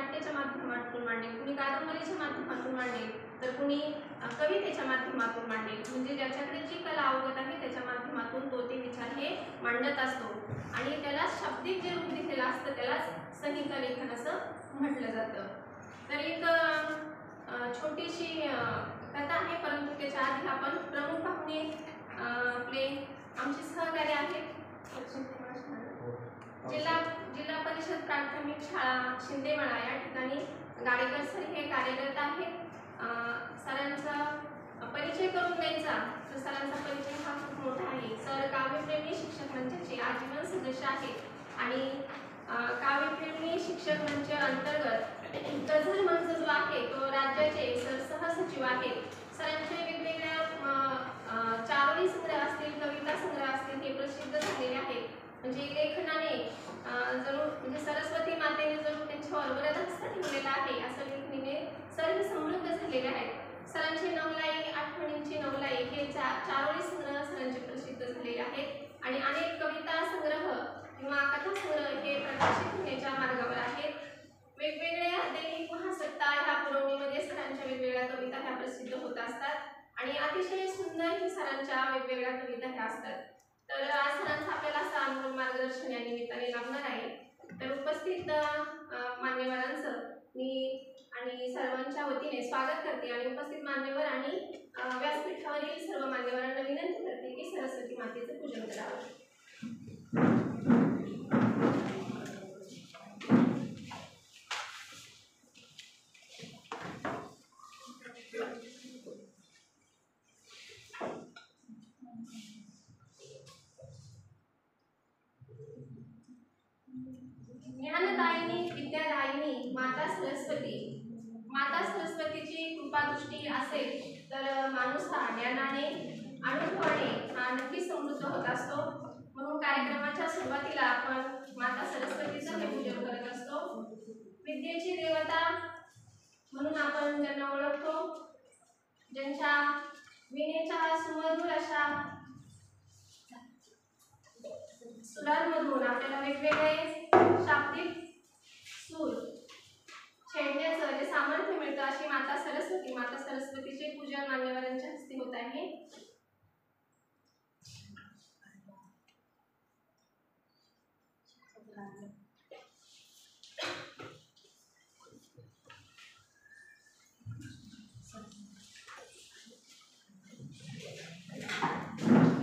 नाट्याच्या माध्यमातून मांडेल, कुणी कादंबरीच्या माध्यमातून मांडेल, तर कुणी कवितेच्या माध्यमातून मांडेल. म्हणजे ज्याच्याकडे जी कला अवगत आहे त्याच्या माध्यमातून तो ते विचार हे मांडत असतो आणि त्याला शाब्दिक जे रूप दिलेलं असतं त्यालाच संहिता लेखन असं म्हटलं जातं. तर एक छोटीशी कथा आहे, परंतु त्याच्या आधी आपण प्रमुख पाहुणे आपले आमचे सहकारी आहेत. जिल्हा परिषद प्राथमिक शाळा शिंदेवाडा या ठिकाणी गाडेकर सर हे कार्यरत आहेत. सरांचा परिचय करून द्यायचा तर सरांचा परिचय हा खूप मोठा आहे. सर काव्यप्रेमी शिक्षक मंचाचे आजीवन सदस्य आहेत आणि काव्यप्रेमी शिक्षक मंच अंतर्गत गझल मंच जो आहे तो राज्याचे सर सहसचिव आहेत. सरांचे वेगवेगळ्या चारोळी संग्रह असतील, कविता संग्रह असतील हे प्रसिद्ध झालेले आहेत. म्हणजे लेखनाने जणू म्हणजे सरस्वती मातेने जणू त्यांच्यावर वरदहस्त ठेवलेला आहे असं लेखणीने सर हे समृद्ध झालेले आहेत. सरांचे नवलाई, आठवणींची नवलाई हे चारोळी संग्रह सरांचे प्रसिद्ध झालेले आहेत आणि अनेक कविता संग्रह किंवा कथा संग्रह हे प्रकाशित होण्याच्या मार्गावर आहेत. वेगवेगळ्या दैनिक महासत्ता ह्या पुरवणीमध्ये सरांच्या वेगवेगळ्या कविता ह्या प्रसिद्ध होत असतात आणि अतिशय सुंदर ही सरांच्या वेगवेगळ्या कविता ह्या असतात. तर आज सरांचा आपल्याला असा अनमोल मार्गदर्शन या निमित्ताने लाभणार आहे. तर उपस्थित मान्यवरांचं मी आणि सर्वांच्या वतीने स्वागत करते आणि उपस्थित मान्यवर आणि व्यासपीठावरील सर्व मान्यवरांना विनंती करते की सरस्वती मातेचं पूजन करावं. ज्ञानदायिनी विद्यादायिनी माता सरस्वतीची कृपादृष्टी असेल तर माणूस हा ज्ञानाने अनुभवाने हा नक्की समृद्ध होत असतो. म्हणून कार्यक्रमाच्या सुरुवातीला आपण माता सरस्वतीचं हे पूजन करत असतो. विद्येची देवता म्हणून आपण ज्यांना ओळखतो, ज्यांच्या विनेच्या सुमधुर अशा सुरांमधून आपल्याला वेगवेगळे शाब्दिक सूर छेडण्याचं जे सामर्थ्य मिळतं अशी माता सरस्वतीचे पूजन मान्यवरांच्या हस्ते होत आहे.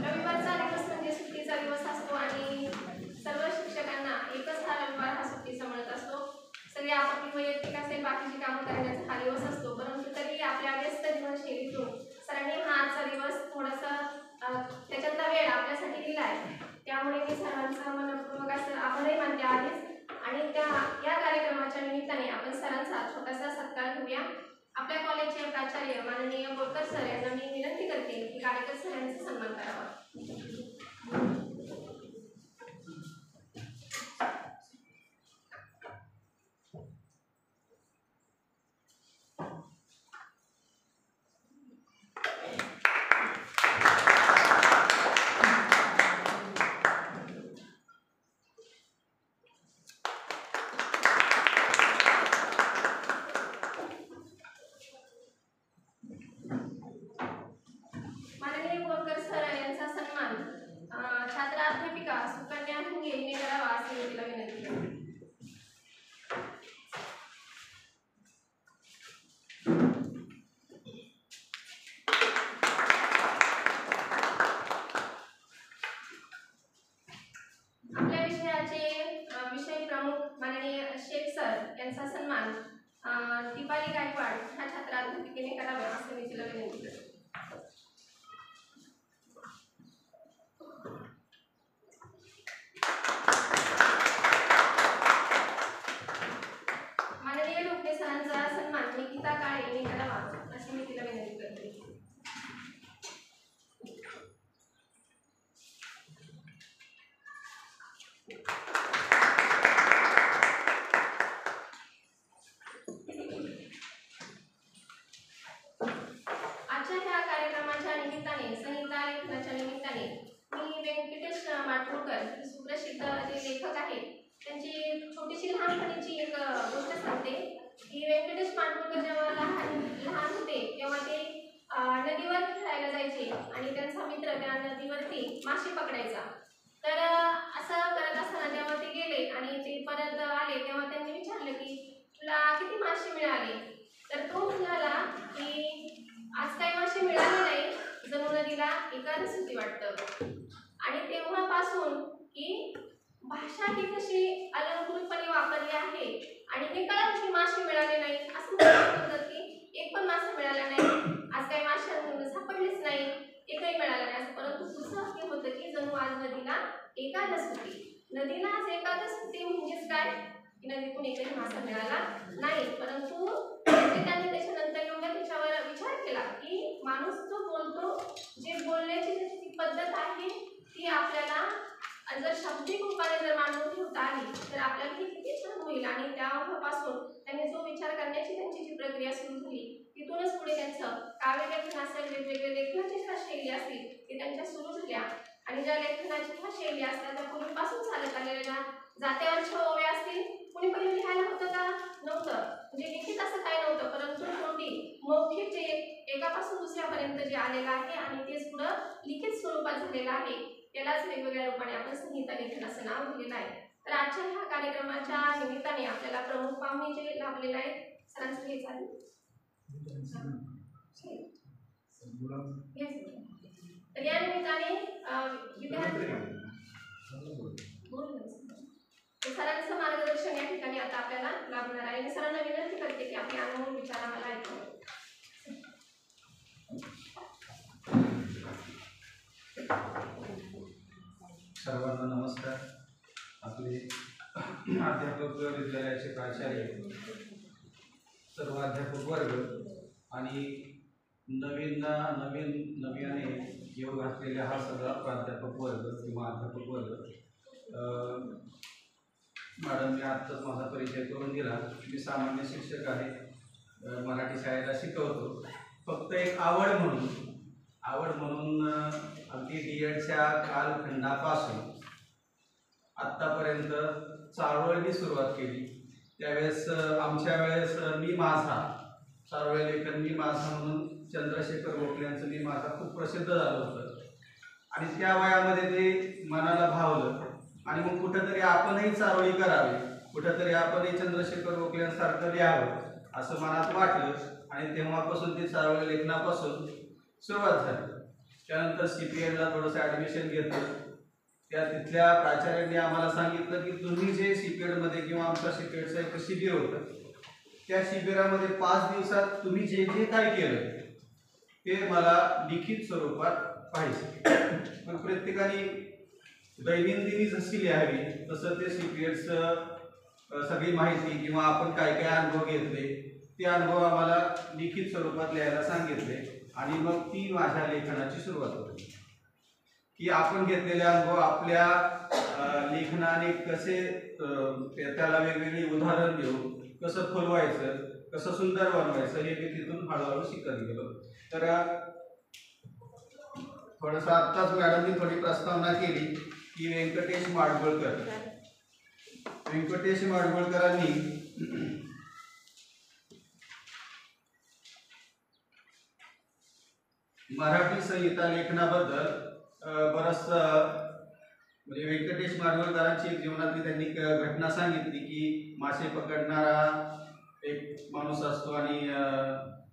रविवारचा दिवस म्हणजे सुट्टीचा दिवस असतो आणि सर्व शिक्षकांना एकच हा रविवार हा सुट्टीचा मिळत असतो. सगळे आपली वैयक्तिक असेल बाकीची कामं करण्याचा हा दिवस असतो, परंतु तरी आपल्या व्यस्त जीवनशैलीतून सरांनी हा आजचा दिवस थोडासा त्याच्यातला वेळ आपल्यासाठी दिला आहे. त्यामुळे मी सर्वांचं मनपूर्वक असं आभारही मानते आहेच आणि या कार्यक्रमाच्या निमित्ताने आपण सरांचा छोटासा सत्कार घेऊया. आपल्या कॉलेजचे प्राचार्य माननीय बोरकर सर यांना मी विनंती करते की गाडेकर सर यांचा सन्मान करावा. यांचा सन्मान दीपाली गायकवाड ह्या छात्राध्यापिकेने करावा असे मी तिला विनंती करते. माननीय लोकने सरांचा सन्मान निकिता काळे यांनी करावा अशी मी तिला विनंती करते. संहिता लेखनाच्या निमित्ताने मी व्यंकटेश माडगूळकर सुप्रसिद्ध जे लेखक आहेत त्यांची छोटीशी लहानपणीची एक गोष्ट सांगते. लहान मुलं जेव्हा लहान होते तेव्हा ते नदीवर खेळायला जायचे आणि त्यांचा मित्र त्या नदीवरती मासे पकडायचा. तर असं करत असताना जेव्हा ते गेले आणि ते परत आले तेव्हा त्यांनी विचारलं की तुला किती मासे मिळाले. तर तो म्हणाला की आज काही मासे मिळाले नाही, जणू नदीला एकादश होती वाटतं. आणि तेव्हापासून की भाषा ही कशी अलंकृतपणे वापरली आहे आणि हे कळत की मासे मिळाले नाही असं म्हणतात की एक पण मासे मिळाला नाही, आज काही मासे सापडलेच नाही, एकही मिळाला नाही असं. परंतु दुसरं हे होतं की जणू आज नदीला एकादश होती. नदीला आज एकादश होती म्हणजेच काय की नदीतून एकही मासा मिळाला नाही. परंतु त्यांनी त्याच्यानंतर येऊन त्याच्यावर विचार केला की माणूस जो बोलतो, जे बोलण्याची जी पद्धत आहे ती आपल्याला जर शाब्दिक रूपाने जर मांडून ठेवता आली तर आपल्याला हे किती छान होईल. आणि त्यापासून त्यांनी जो विचार करण्याची त्यांची जी प्रक्रिया सुरू झाली तिथूनच पुढे त्यांचं काव्यलेखन असेल, वेगवेगळे लेखनाची ज्या शैली असतील ते त्यांच्या सुरू झाल्या. आणि ज्या लेखनाची ह्या शैली असतात त्या पूर्वीपासून चालत आलेल्या जात्यावरच्या ओव्या असतील. कुणी पहिले लिहायला होतं का? नव्हतं. म्हणजे लिखित असं काय नव्हतं, परंतु शेवटी मौखिक जे एकापासून दुसऱ्यापर्यंत जे आलेलं आहे आणि तेच पुढं लिखित स्वरूपात झालेलं आहे त्यालाच वेगवेगळ्या रूपाने आपण संहिता लेखन असं नाव दिलेलं आहे. तर आजच्या ह्या कार्यक्रमाच्या निमित्ताने आपल्याला प्रमुख पाहुणे जे लाभलेले आहेत सरांचं हे चालेल. तर या निमित्ताने सरांचं मार्गदर्शन या ठिकाणी आता आपल्याला लाभणार आहे. मी सरांना विनंती करते की आपले अनुभव विचार आम्हाला ऐकून. सर्वांना नमस्कार. आपले अध्यापक विद्यालयाचे प्राचार्य, सर्व अध्यापक वर्ग आणि नव्याने येऊ घातलेला हा सगळा प्राध्यापक वर्ग किंवा अध्यापक वर्ग. मॅडम मी आत्ताच माझा परिचय करून दिला. मी सामान्य शिक्षक आहे, मराठी शाळेला शिकवतो. फक्त एक आवड म्हणून अगदी DEDच्या कालखंडापासून आत्तापर्यंत चारोळीने सुरुवात केली. त्यावेळेस आमच्या वेळेस मी माझा चारोळी लेखन मी माझा म्हणून चंद्रशेखर गोखले यांचं मी माझा खूप प्रसिद्ध झालं होतं. आणि त्या वयामध्ये ते मनाला भावलं आणि मग कुठंतरी आपणही चारोळी करावी, कुठंतरी आपणही चंद्रशेखर गोखले यांसारखं लिहावं असं मनात वाटलं. आणि तेव्हापासून ते चारोळी लेखनापासून सुरुवात झाली. त्यानंतर CPEडला थोडंसं ॲडमिशन घेतलं. तिथल्या प्राचार्यांनी आम्हाला सांगितलं की तुम्ही जे CPEडमध्ये किंवा आमच्या CPEडचं एक शिबिर होतं, त्या शिबिरामध्ये 5 दिवसात तुम्ही जे जे काय केलं ते मला लिखित स्वरूपात पाहिजे. पण प्रत्येकाने दैनंदिनी जशी लिहावी तसं ते CPEडचं सगळी माहिती किंवा आपण काय काय अनुभव घेतले ते अनुभव आम्हाला लिखित स्वरूपात लिहायला सांगितले. आणि मग ती माझ्या लेखनाची सुरुवात होती की आपण घेतलेले अनुभव आपल्या लेखनाने कसे त्याला वेगवेगळी उदाहरण देऊ, कसं फुलवायचं, कसं सुंदर बनवायचं हे मी तिथून हळूहळू शिकत गेलो. तर थोडंसं आत्ताच मॅडमनी थोडी प्रस्तावना केली की व्यंकटेश माडगुळकरांनी मराठी संहिता लेखनाबद्दल बरंच म्हणजे व्यंकटेश माडगुळकरांची एक जीवनातली त्यांनी घटना सांगितली की मासे पकडणारा एक माणूस असतो आणि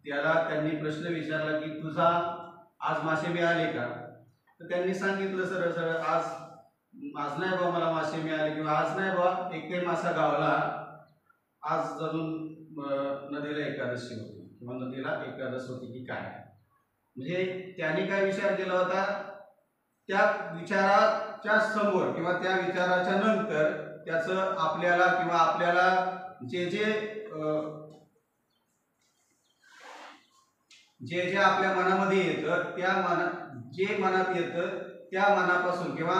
त्याला त्यांनी प्रश्न विचारला की तुझा आज मासे मिळाले का? तर त्यांनी सांगितलं सरळ सरळ आज नाही बा मला मासे मिळाले किंवा आज नाही बा एकही मासा गावला, आज जणून नदीला एकादशी होती किंवा नदीला एकादश होती की काय. म्हणजे त्याने काय विचार केला होता, त्या विचाराच्या समोर किंवा त्या विचाराच्या नंतर त्याचं आपल्याला जे आपल्या मनामध्ये येतं जे मनात येतं त्या मनापासून किंवा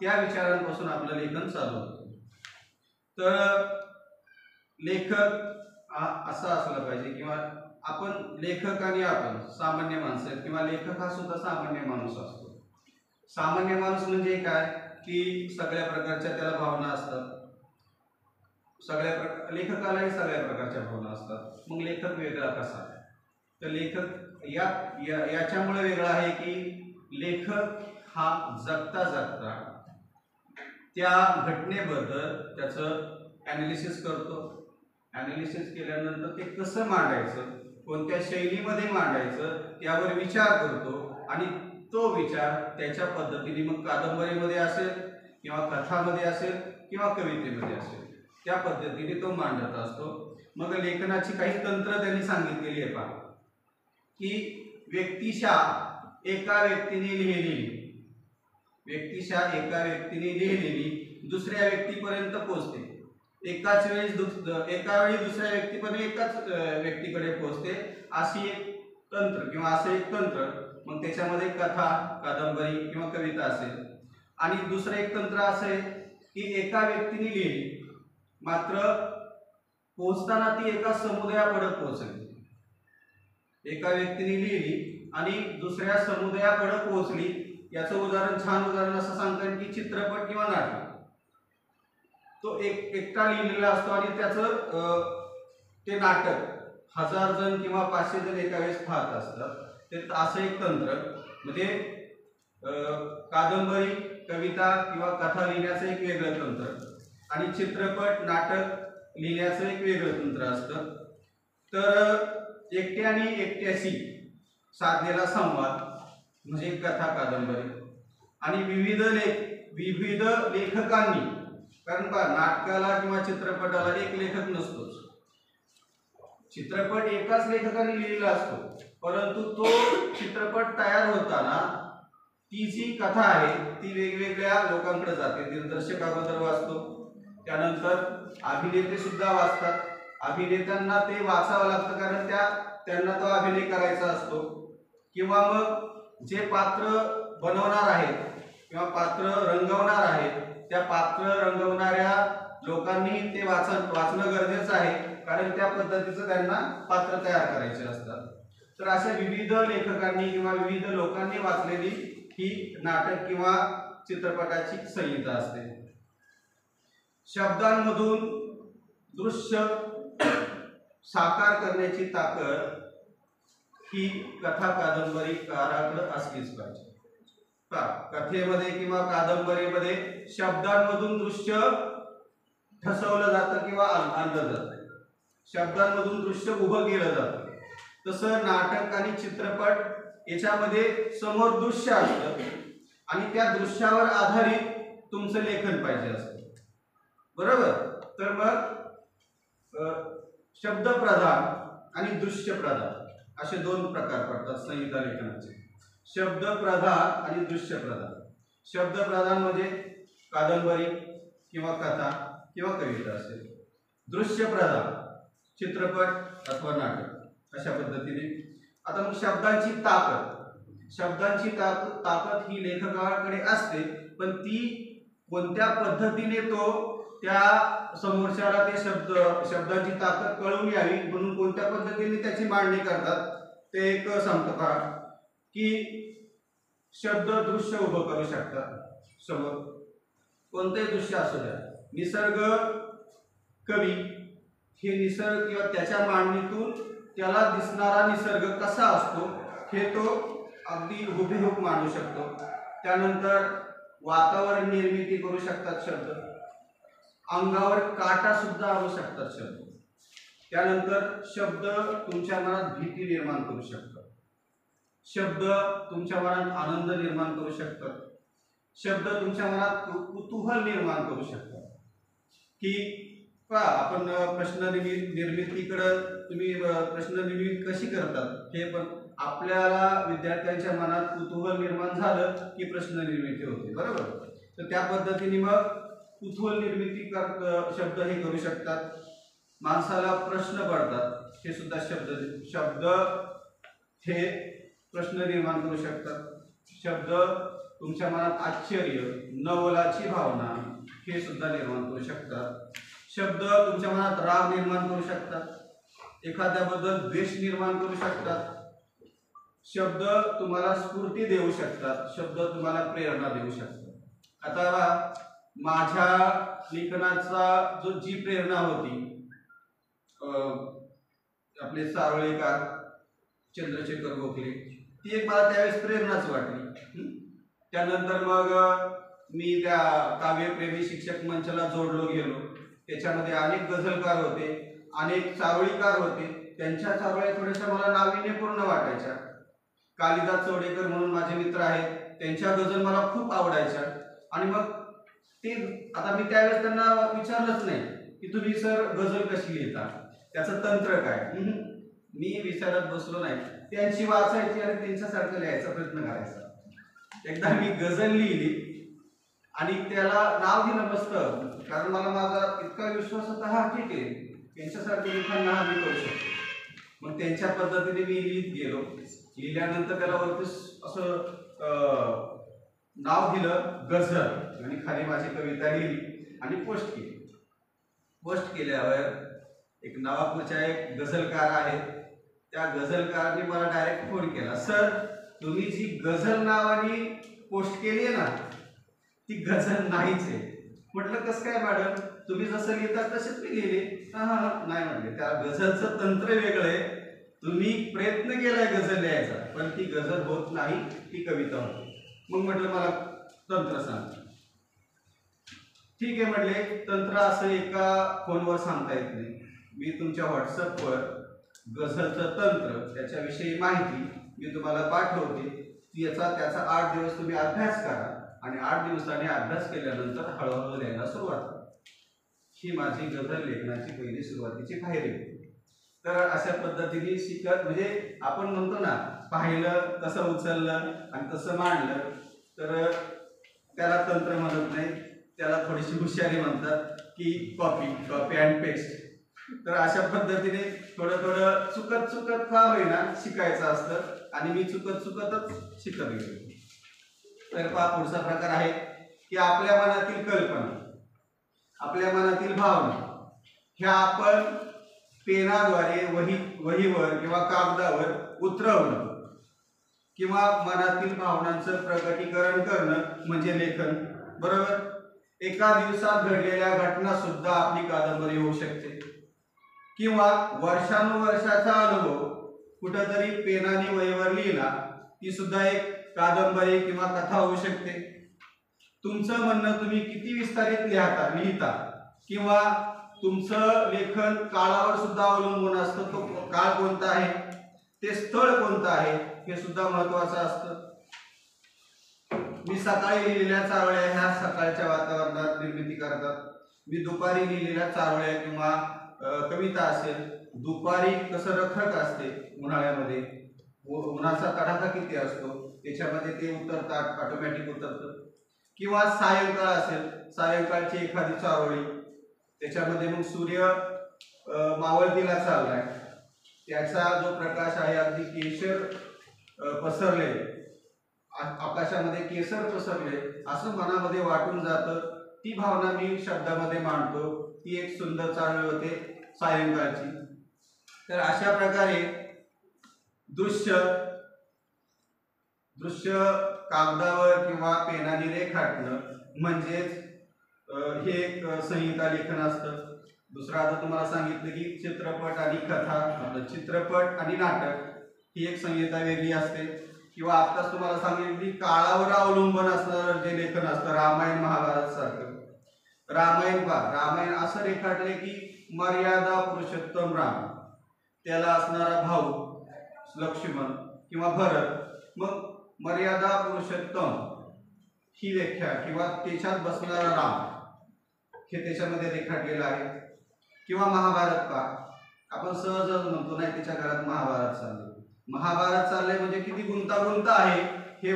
त्या विचारांपासून आपलं लेखन चालू होतं. तर लेखक असा असला पाहिजे किंवा आपण लेखक आणि आपण सामान्य माणसं किंवा लेखक हा सुद्धा सामान्य माणूस असतो. सामान्य माणूस म्हणजे काय की सगळ्या प्रकारच्या त्याला भावना असतात, लेखकालाही सगळ्या प्रकारच्या भावना असतात. मग लेखक वेगळा कसा? तर लेखक याच्यामुळे वेगळा आहे की लेखक हा जगता जगता त्या घटनेबद्दल त्याचं ॲनालिसिस करतो. ॲनालिसिस केल्यानंतर ते कसं मांडायचं, कोणत्या शैलीमध्ये मांडायचं यावर विचार करतो आणि तो विचार त्याच्या पद्धतीने मग कादंबरीमध्ये असेल किंवा कथामध्ये असेल किंवा कवितेमध्ये असेल त्या पद्धतीने तो मांडत असतो. मग लेखनाची काही तंत्र त्यांनी सांगितलेली आहे पहा, की व्यक्तिशः एका व्यक्तीने लिहिलेली दुसऱ्या व्यक्तीपर्यंत पोहोचते. एका वेळी दुसऱ्या व्यक्तीपर्यंत एकाच व्यक्तीकडे पोहोचते. अशी एक तंत्र किंवा असं एक तंत्र. मग त्याच्यामध्ये कथा, कादंबरी किंवा कविता असेल. आणि दुसरं एक तंत्र असं आहे की एका व्यक्तीने लिहिली, मात्र पोहोचताना ती एका समुदायापर्यंत पोहोचली. एका व्यक्तीने लिहिली आणि दुसऱ्या समुदायाकडे पोहोचली. याचं छान उदाहरण असं सांगता येईल की चित्रपट किंवा नाटक. तो एकटा लिहिलेला असतो आणि त्याचं ते नाटक 1000 जण किंवा 500 जण एका वेळेस पाहत असतात. ते असं एक तंत्र. म्हणजे कादंबरी, कविता किंवा कथा लिहिण्याचं एक वेगळं तंत्र आणि चित्रपट, नाटक लिहिण्याचं एक वेगळं तंत्र असतं. तर एकट्याने एकट्याशी साधलेला संवाद म्हणजे कथा, कादंबरी. आणि विविध लेखकांनी, कारण पहा नाटकाला किंवा चित्रपटाला एक लेखक नसतोच. चित्रपट एकाच लेखकाने लिहिलेला असतो, परंतु तो चित्रपट तयार होताना ती जी कथा आहे ती वेगवेगळ्या लोकांकडे जाते. दिग्दर्शक अगोदर वाचतो, त्यानंतर अभिनेते सुद्धा वाचतात. अभिनेत्यांना ते वाचावं लागतं कारण त्यांना तो अभिनय करायचा असतो. किंवा मग जे पात्र बनवणार आहेत किंवा पात्र रंगवणार आहेत त्या पात्र रंगवणाऱ्या लोकांनी ते वाचणं गरजेचं आहे, कारण त्या पद्धतीचं त्यांना पात्र तयार करायचे असतात. तर अशा विविध लेखकांनी किंवा विविध लोकांनी वाचलेली ही नाटक किंवा चित्रपटाची संहिता असते. शब्दांमधून दृश्य साकार करण्याची ताकद ही कथा, कादंबरीकाराकडे असलीच पाहिजे. कथेमध्ये किंवा कादंबरीमध्ये शब्दांमधून दृश्य ठसवलं जातं किंवा आणलं जातं. शब्दांमधून दृश्य उभं केलं जातं. तसं नाटक आणि चित्रपट याच्यामध्ये समोर दृश्य असतं आणि त्या दृश्यावर आधारित तुमचं लेखन पाहिजे असतं. बरोबर? तर मग शब्दप्रधान आणि दृश्यप्रधान असे दोन प्रकार पडतात संहिता लेखनाचे. शब्दप्रधान आणि दृश्यप्रधान. शब्दप्रधान म्हणजे कादंबरी किंवा कथा किंवा कविता असेल. दृश्यप्रधान चित्रपट अथवा नाटक अशा पद्धतीने. आता मग शब्दांची ताकद ही लेखकाकडे असते, पण ती कोणत्या पद्धतीने तो त्या समोरच्याला ते शब्दांची ताकद कळून यावी म्हणून कोणत्या पद्धतीने त्याची मांडणी करतात ते एक सांगतो पहा, की शब्द दृश्य उभं करू शकतात समोर. कोणतेही दृश्य असू द्या. निसर्ग, कवी हे निसर्ग किंवा त्याच्या मांडणीतून त्याला दिसणारा निसर्ग कसा असतो हे तो अगदी हुबेहूब मांडू शकतो. त्यानंतर वातावरण निर्मिती करू शकतात शब्द. अंगावर काटा सुद्धा आणू शकतात शब्द. त्यानंतर शब्द तुमच्या मनात भीती निर्माण करू शकतात. शब्द तुमच्या मनात आनंद निर्माण करू शकतात. शब्द तुमच्या मनात कुतूहल निर्माण करू शकतात. की आपण प्रश्न निर्मितीकडे तुम्ही प्रश्न निर्मिती कशी करतात हे पण आपल्याला विद्यार्थ्यांच्या मनात कुतूहल निर्माण झालं की प्रश्न निर्मिती होते. बरोबर? तर त्या पद्धतीने मग कुतूहल निर्मिती शब्द हे करू शकतात. माणसाला प्रश्न पडतात हे सुद्धा शब्द हे प्रश्न निर्माण करू शकतात. शब्द तुमच्या मनात आश्चर्य, नवलाची भावना हे सुद्धा निर्माण करू शकतात. शब्द तुमच्या मनात राग निर्माण करू शकतात. एखाद्याबद्दल द्वेष निर्माण करू शकतात. शब्द तुम्हाला स्फूर्ती देऊ शकतात. शब्द तुम्हाला प्रेरणा देऊ शकतात. आता माझ्या लेखनाचा जी प्रेरणा होती, आपले सारोळेकर चंद्रशेखर गोखले, ती एक मला त्यावेळेस प्रेरणाच वाटली. त्यानंतर मग मी त्या काव्यप्रेमी शिक्षक मंचाला जोडलो गेलो. त्याच्यामध्ये अनेक गझलकार होते, अनेक चारोळीकार होते. त्यांच्या चारोळ्या थोड्याशा मला नाविन्यपूर्ण वाटायच्या. कालिदास चौडेकर म्हणून माझे मित्र आहेत, त्यांच्या गझल मला खूप आवडायच्या. आणि मग ते आता मी त्यावेळेस त्यांना विचारलंच नाही की तुम्ही सर गझल कशी लिहिता, त्याचं तंत्र काय. मी विचारत बसलो नाही, त्यांची वाचायची आणि त्यांच्यासारखं लिहायचा प्रयत्न करायचा. एकदा मी गझल लिहिली आणि त्याला नाव दिलं मस्त, कारण मला माझा इतका विश्वास होता, हा ठीक आहे त्यांच्यासारखे लिखाण हा मी करू शकतो. मग त्यांच्या पद्धतीने मी लिहित गेलो. लिहिल्यानंतर त्याला वरती असं नाव दिलं गझल, आणि खाली माझी कविता लिहिली आणि पोस्ट केली. पोस्ट केल्यावर एक नवापूरच्या एक गझलकार आहेत, त्या गझलकारांनी मला डायरेक्ट फोन केला, सर तुम्ही जी गझल नावाने पोस्ट केली आहे ना, ती गझल नाहीच आहे. म्हटलं कसं काय मॅडम, तुम्ही जसं लिहिता तसेच मी लिहिले. नाही म्हटले, त्या गझलचं तंत्र वेगळं आहे, तुम्ही प्रयत्न केलाय गझल लिहायचा पण ती गझल होत नाही, ती कविता होती. मग म्हटलं मला तंत्र सांग. ठीक आहे म्हटले, तंत्र असं एका फोनवर सांगता येत नाही. मी तुमच्या व्हॉट्सअपवर गझलचं तंत्र त्याच्याविषयी माहिती मी तुम्हाला पाठवते. त्याचा 8 दिवस तुम्ही अभ्यास करा आणि 8 दिवसांनी अभ्यास केल्यानंतर हळूहळू लिहायला सुरुवात करा. ही माझी गझल लेखनाची पहिली सुरुवातीची पायरी होती. तर अशा पद्धतीने शिकत, म्हणजे आपण म्हणतो ना, पाहिलं तसं उचललं आणि तसं मांडलं, तर त्याला तंत्र म्हणत नाही, त्याला थोडीशी हुशारी म्हणतात की कॉपी अँड पेस्ट. तर अशा पद्धतीने थोडं चुकत का होईना शिकायचं असतं आणि मी चुकतच शिकत गेलो. तर पुढचा प्रकार आहे की आपल्या मनातील कल्पना, आपल्या मनातील भावना ह्या आपण पेनाद्वारे वहीवर किंवा कागदावर उतरवणं किंवा मनातील भावनांचं प्रकटीकरण करणं म्हणजे लेखन. बरोबर. एका दिवसात घडलेल्या घटना सुद्धा आपली कादंबरी होऊ शकते, किंवा वर्षानुवर्षाचा अनुभव कुठंतरी पेनाने वहीवर लिहिला, ती सुद्धा एक कादंबरी किंवा कथा होऊ शकते. तुमचं म्हणणं तुम्ही किती विस्तारित लिहिता किंवा तुमचं लेखन काळावर सुद्धा अवलंबून असतं. तो काळ कोणता आहे, ते स्थळ कोणतं आहे हे सुद्धा महत्वाचं असतं. मी सकाळी लिहिलेल्या चारोळ्या ह्या सकाळच्या वातावरणात निर्मिती करतात. मी दुपारी लिहिलेल्या चारोळ्या किंवा कविता असेल, दुपारी कसं रखरख असते उन्हाळ्यामध्ये, उन्हाचा तडाखा किती असतो त्याच्यामध्ये ते उतरतात, ऑटोमॅटिक उतरतं. किंवा सायंकाळ असेल, सायंकाळची एखादी चारोळी, त्याच्यामध्ये मग सूर्य मावळतीला चाललाय, त्याचा जो प्रकाश आहे अगदी केशर पसरले, आकाशामध्ये केसर पसरले असं मनामध्ये वाटून जातं. ती भावना मी शब्दामध्ये मांडतो. ती एक सुंदर चारोळी होते सायंकाळची. तर अशा प्रकारे दृश्य कागदावर किंवा पेनाने रेखाटणं म्हणजेच हे एक संहिता लेखन असतं. दुसरं आता तुम्हाला सांगितलं की चित्रपट आणि कथा, आपलं चित्रपट आणि नाटक ही एक संहिता वेगळी असते. किंवा आत्ताच तुम्हाला सांगितलं की काळावर अवलंबून असणारं जे लेखन असतं, रामायण महाभारत सारखं. रामायण असं रेखाटले की मर्यादा पुरुषोत्तम राम, त्याला असणारा भाऊ लक्ष्मण किंवा भरत, मग मर्यादा पुरुषोत्तम ही व्याख्या किंवा त्याच्यात बसणारा राम हे त्याच्यामध्ये रेखाटलेलं आहे. किंवा महाभारत आपण सहजच म्हणतो नाही, त्याच्या घरात महाभारत चाललंय म्हणजे किती गुंतागुंत आहे हे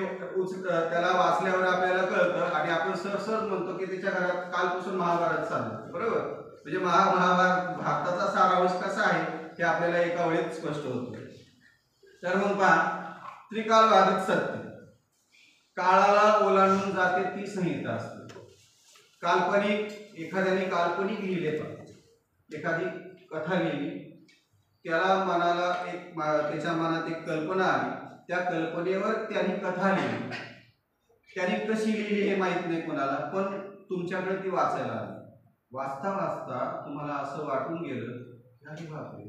त्याला वाचल्यावर आपल्याला कळतं आणि आपण सहज म्हणतो की त्याच्या घरात कालपासून महाभारत चाललं. बरोबर. म्हणजे भारताचा सारांश कसा आहे हे आपल्याला एका वेळेत स्पष्ट होतं. तर मग पहा, त्रिकालबाधित सत्य, काळाला ओलांडून जाते ती संहिता असते. एखाद्याने काल्पनिक लिहिले, एखादी कथा लिहिली, त्याला मनाला त्याच्या मनात एक कल्पना आली, त्या कल्पनेवर त्याने कथा लिहिली. त्याने कशी लिहिली हे माहित नाही कोणाला, पण तुमच्याकडे ती वाचायला आली. वाचता वाचता तुम्हाला असं वाटून गेलं की अरे बापरे,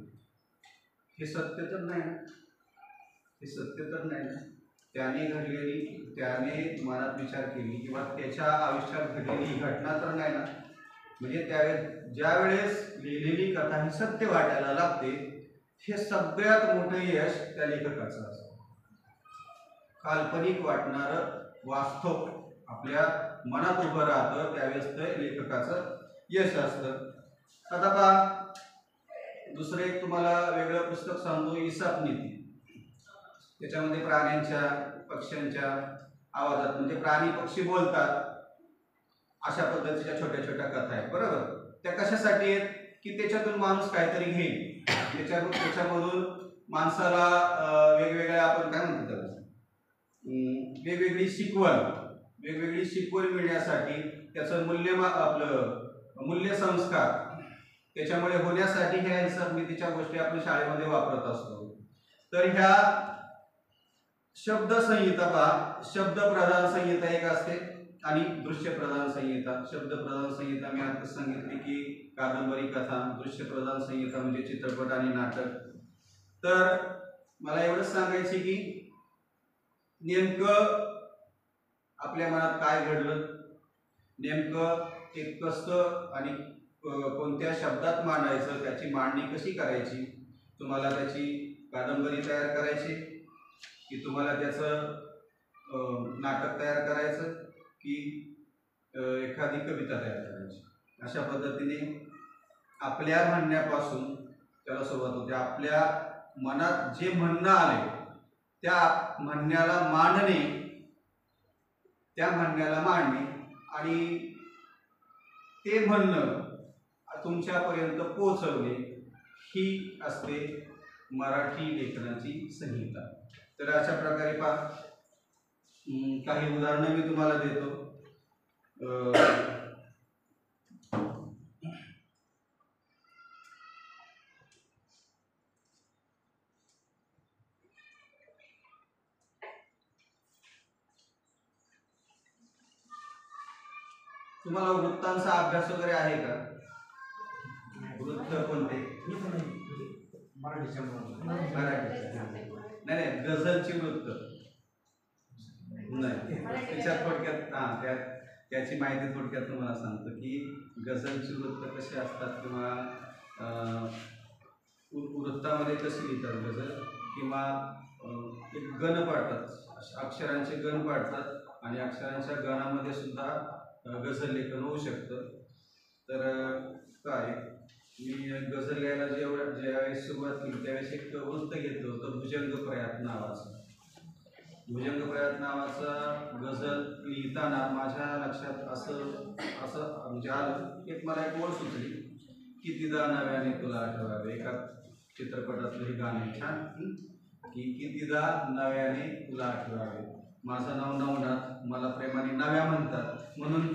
हे सत्य तर नाही ना, हे सत्य तर नाही ना. त्याने घडलेली, त्याने मनात विचार केली किंवा त्याच्या आयुष्यात घडलेली ही घटना तर नाही ना. म्हणजे त्यावेळेस ज्या वेळेस लिहिलेली कथा ही सत्य वाटायला लागते, हे सगळ्यात मोठं यश त्या लेखकाचं असतं. काल्पनिक वाटणारं वास्तव आपल्या मनात उभं राहतं, त्यावेळेस ते लेखकाचं यश असतं. आता पहा, दुसरं एक तुम्हाला वेगळं पुस्तक सांगतो, इसाप नीती. त्याच्यामध्ये प्राण्यांच्या, पक्ष्यांच्या आवाजात, म्हणजे प्राणी पक्षी बोलतात अशा पद्धतीच्या छोट्या छोट्या कथा आहेत. बरोबर, त्या कशासाठी आहेत की त्याच्यातून माणूस काहीतरी घेईल, त्याच्यामधून माणसाला वेगवेगळ्या, आपण काय म्हणतो त्याला, वेगवेगळी शिकवण मिळण्यासाठी, त्याचं मूल्य संस्कार त्याच्यामुळे होण्यासाठी ह्या हिसाब नीतीच्या गोष्टी आपण शाळेमध्ये वापरत असतो. तर ह्या शब्दसंहिता पहा, शब्दप्रधान संहिता एक असते आणि दृश्यप्रधान संहिता. शब्दप्रधान संहिता मी आता सांगितली की कादंबरी, कथा. दृश्यप्रधान संहिता म्हणजे चित्रपट आणि नाटक. तर मला एवढंच सांगायचे की नेमकं आपल्या मनात काय घडलं, नेमकं ते कसं आणि कोणत्या शब्दात मांडायचं, त्याची मांडणी कशी करायची, तुम्हाला त्याची कादंबरी तयार करायची की तुम्हाला त्याचं नाटक तयार करायचं की एखादी कविता तयार करायची, अशा पद्धतीने आपल्या म्हणण्यापासून त्याला सुरुवात होते. आपल्या मनात जे म्हणणं आले त्या म्हणण्याला मांडणे, त्या म्हणण्याला मांडणे आणि ते म्हणणं तुमच्यापर्यंत पोहोचवणे, ही असते मराठी लेखनाची संहिता. तर अशा प्रकारे पहा, काही उदाहरणं मी तुम्हाला देतो. तुम्हाला वृत्तांचा अभ्यास वगैरे आहे का? वृत्त कोणते? नाही, गझलची वृत्त नाही. त्याच्यात थोडक्यात त्याची माहिती थोडक्यात तुम्हाला सांगतो की गझलची वृत्त कशी असतात किंवा वृत्तामध्ये कशी लिहितात गझल, किंवा एक गण पाडतात, अक्षरांचे गण पाडतात आणि अक्षरांच्या गणामध्ये सुद्धा गझल लेखन होऊ शकतं. तर काय, मी गझल लिहायला ज्यावेळेस सुरुवात केली त्यावेळेस एक वृत्त घेतलं होतं, भुजंग प्रयात नावाचं. भुजंग प्रयात नावाचा गझल लिहिताना माझ्या लक्षात असं म्हणजे आलं, मला एक ओळ सुचली, कितीदा नव्याने तुला आठवावे. एका चित्रपटातलं हे गाणं छान की कितीदा नव्याने तुला आठवावे, माझं नाव नवनाथ, मला प्रेमाने नव्या म्हणतात, म्हणून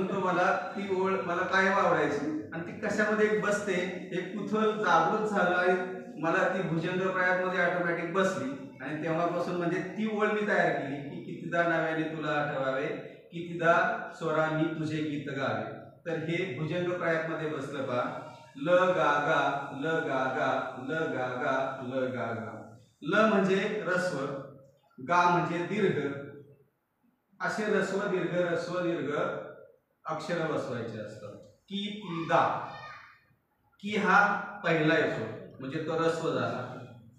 तो मला ती ओळ मला कायम आवडायची. आणि ती कशामध्ये बसते हे कुतूहल जागृत झालं आणि मला ती भुजंग प्रयातमध्ये ऑटोमॅटिक बसली. आणि तेव्हापासून म्हणजे ती ओळ मी तयार केली की कितीदा नव्याने तुला आठवावे, कितीदा स्वरांनी तुझे गीत गावे. तर हे भुजंग प्रयातमध्ये बसलं पहा. ल गा गा, ल गा गा, ल गा गा, ल गा गा. ल म्हणजे रस्व, गा म्हणजे दीर्घ, असे रस्व दीर्घ अक्षर बसवायचे असतात. की ती दा, की हा पहिला येतो म्हणजे तो रस्व झाला.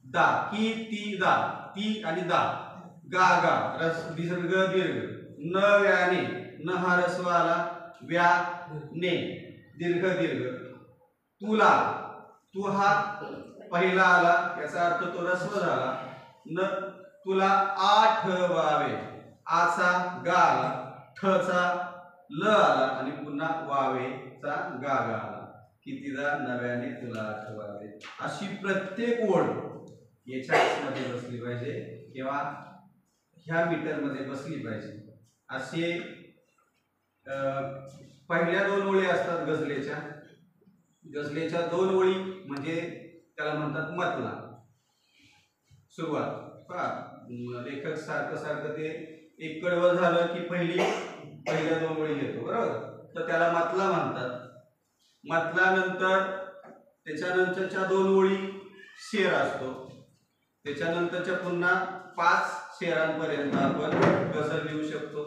दा, की ती दा, ती आणि दा. गा गा, दीर्घ. नव्याने, न हा रस्व आला, व्या ने दीर्घ. तुला, तू हा पहिला आला, याचा अर्थ तो रस्व झाला. न तुला आठवावे, आचा गा आला, ठचा ल आला आणि पुन्हा वावेचा गा आला. कितीदा नव्याने तुला आठवावे. अशी प्रत्येक ओळ याच्यामध्ये बसली पाहिजे किंवा ह्या मीटरमध्ये बसली पाहिजे. असे पहिल्या 2 ओळी असतात गझलेच्या 2 ओळी म्हणजे त्याला म्हणतात मतला. सुरुवात पहा, लेखक सारखं ते एक कडवं झालं की पहिली पहिल्या 2 ओळी घेतो बरोबर, तर त्याला मतला म्हणतात. मतल्यानंतर त्याच्यानंतरच्या 2 ओळी शेर असतो. त्याच्यानंतरच्या पुन्हा 5 शेरांपर्यंत आपण गझल लिहू शकतो.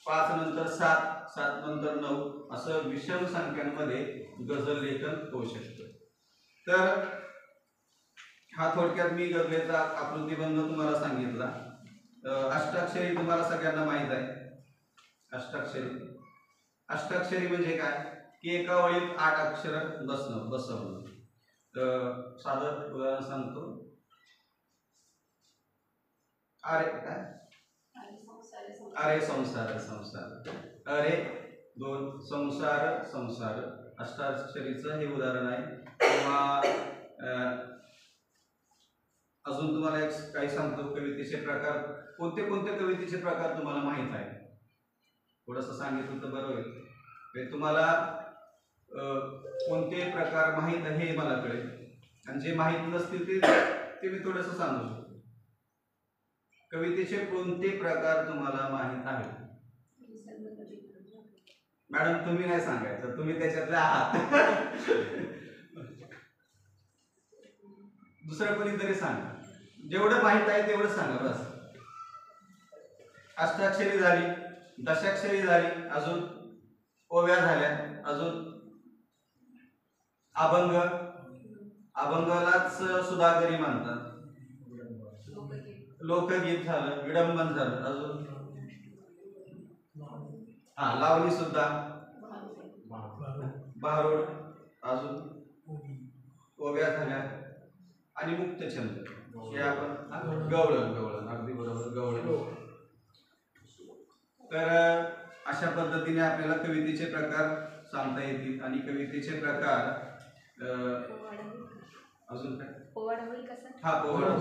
5 नंतर 7, 7 नंतर 9 असं विषम संख्यांमध्ये गझल लेखन होऊ शकतं. तर हा थोडक्यात मी गझलेचा आकृतिबंध तुम्हाला सांगितला. अष्टाक्षरी तुम्हाला सगळ्यांना माहित आहे. अष्टाक्षरी म्हणजे काय की एका ओळीत 8 अक्षर बसवणं. साधं उदाहरण सांगतो. अरे संसार अरे 2 संसार अष्टाक्षरीचं हे उदाहरण आहे. किंवा अजून तुम्हाला एक काही सांगतो. कवितेचे प्रकार कोणते कवितेचे प्रकार तुम्हाला माहित आहे? थोडंसं सांगितलं तर बरं होईल. तुम्हाला कोणते प्रकार माहित आहे हे मला कळेल, आणि जे माहित नसतील ते मी थोडंसं सांगू शकतो. कवितेचे कोणते प्रकार तुम्हाला माहित आहेत? मॅडम तुम्ही नाही सांगायचं, तुम्ही त्याच्यातले आहात. दुसरं कोणीतरी सांगा. जेवढं माहित आहे तेवढं सांगा बस. अष्टाक्षरी झाली, दशाक्षरी झाली, अजून ओव्या झाल्या, अजून अभंग. अभंगालाच सुधागरी म्हणतात. लोकगीत झालं, विडंबन झालं, अजून लावणी सुद्धा, भारुड, अजून ओव्या झाल्या, आणि मुक्तछंद हे आपण गवळण. अगदी बरोबर, गवळण. तर अशा पद्धतीने आपल्याला कवितेचे प्रकार सांगता येतील. आणि कवितेचे प्रकार अजून काय? पोवाडा होईल कसं? हा, पोवाडा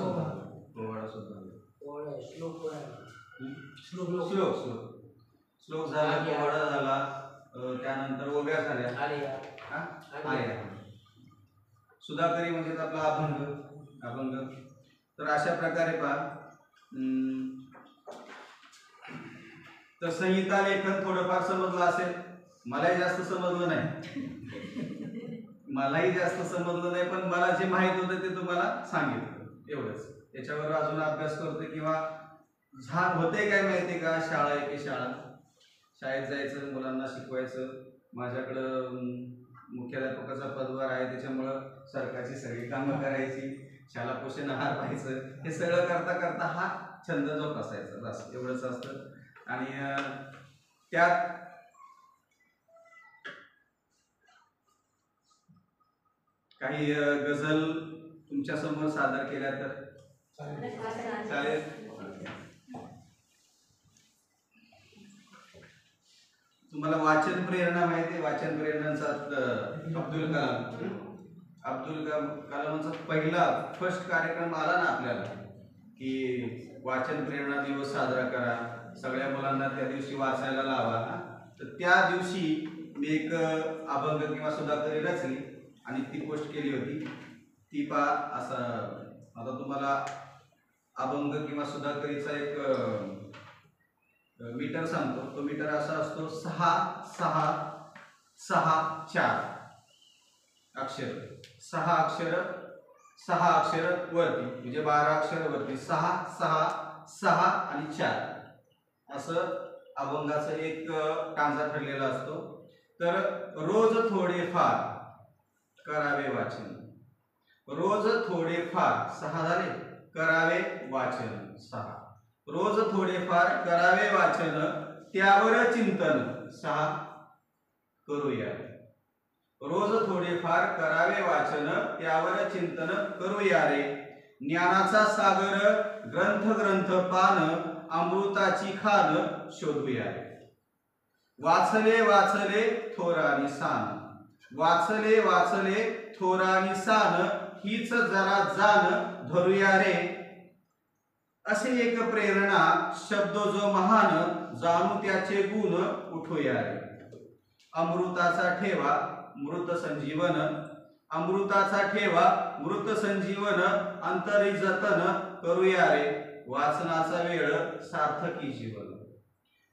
सुद्धा. श्लोक झाला, पोवाडा झाला, त्यानंतर ओव्या झाल्या, आर्या. सुधाकरी म्हणजे आपला अभंग. तर अशा प्रकारे पहा. तर संहिता लेखन थोडंफार समजलं असेल. मलाही जास्त समजलं नाही, पण मला जे माहित होतं ते तुम्हाला सांगितलं, एवढंच. त्याच्यावर अजून अभ्यास करतोय किंवा होते काय माहिती का, शाळा आहे की शाळेत जायचं, मुलांना शिकवायचं. माझ्याकडं मुख्याध्यापकाचा पदभार आहे, त्याच्यामुळं सरकारची सगळी कामं करायची, शाळा पोषण आहार पाहायचं, हे सगळं करता करता हा छंद जोपासायचा, बस एवढंच असतं. आणि त्यात काही गझल तुमच्या समोर सादर केल्या तर चालेल. तुम्हाला वाचन प्रेरणा माहिती आहे? वाचन प्रेरणांचा अब्दुल कलामांचा पहिला फर्स्ट कार्यक्रम आला ना आपल्याला, की वाचन प्रेरणा दिवस साजरा करा, सगळ्या मुलांना त्या दिवशी वाचायला लावा. तर त्या दिवशी मी एक अभंग किंवा सुधाकरी रचली आणि ती पोस्ट केली होती. ती पहा. असं आता तुम्हाला अभंग किंवा सुधाकरीचा एक मीटर सांगतो. तो मीटर असा असतो 6 6 6 4 अक्षर. 6 अक्षर वरती, म्हणजे 12 अक्षर वरती, 6 6 6 आणि 4 असं अभंगाचं एक टांजा ठरलेला असतो. तर रोज थोडेफार करावे वाचन. रोज थोडेफार 6 झाले, करावे वाचन 6. रोज थोडेफार करावे वाचन, त्यावर चिंतन 6 करूया. रोज थोडेफार करावे वाचन, त्यावर चिंतन करूया रे. ज्ञानाचा सागर ग्रंथ ग्रंथ पान, अमृताची खान शोधूया रे. वाचले वाचले थोरानी सान, वाचले वाचले थोरानी सान, हीच जरा जाण धरूया रे. असे एक प्रेरणा शब्द जो महान, जाणू त्याचे गुण उठूया रे. अमृताचा ठेवा मृत संजीवन, अमृताचा ठेवा मृत संजीवन, अंतरी जतन करूया रे. वाचनाचा वेळ सार्थकी जीवन.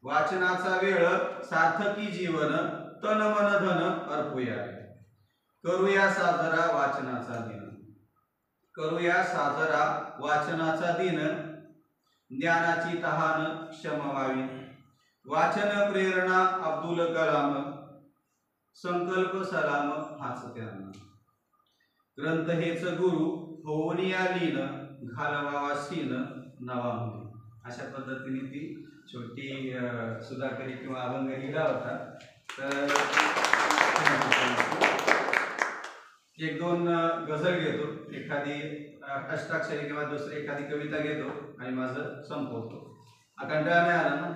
वाचनाचा वेळ सार्थकी जीवन, तन मन धन अर्पुया. करूया साजरा वाचनाचा दिन, करूया साजरा वाचनाचा दिन. ज्ञानाची तहान क्षमवावी, वाचन प्रेरणा अब्दुल कलाम, संकल्प सलाम हाच त्यांना. ग्रंथ हेच गुरु होऊन या लीन, घालवावा सीन नवा म्हणून. अशा पद्धतीने ती छोटी सुधाकरी किंवा अभंग लिहिला होता. तर एक दोन गझल घेतो, एखादी अष्टाक्षरी किंवा दुसरी एखादी कविता घेतो आणि माझं संपवतो. कंटाळा नाही आला ना?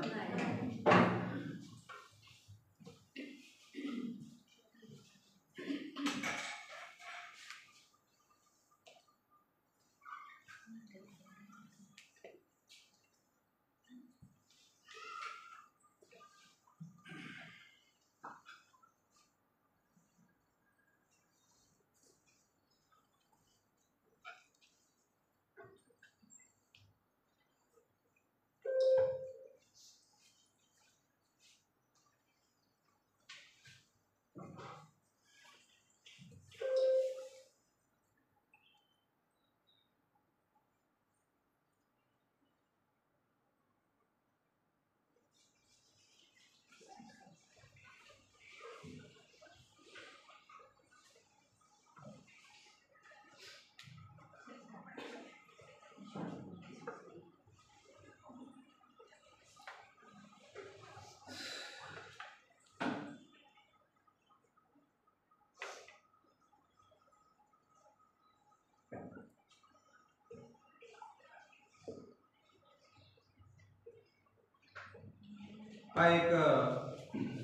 हा एक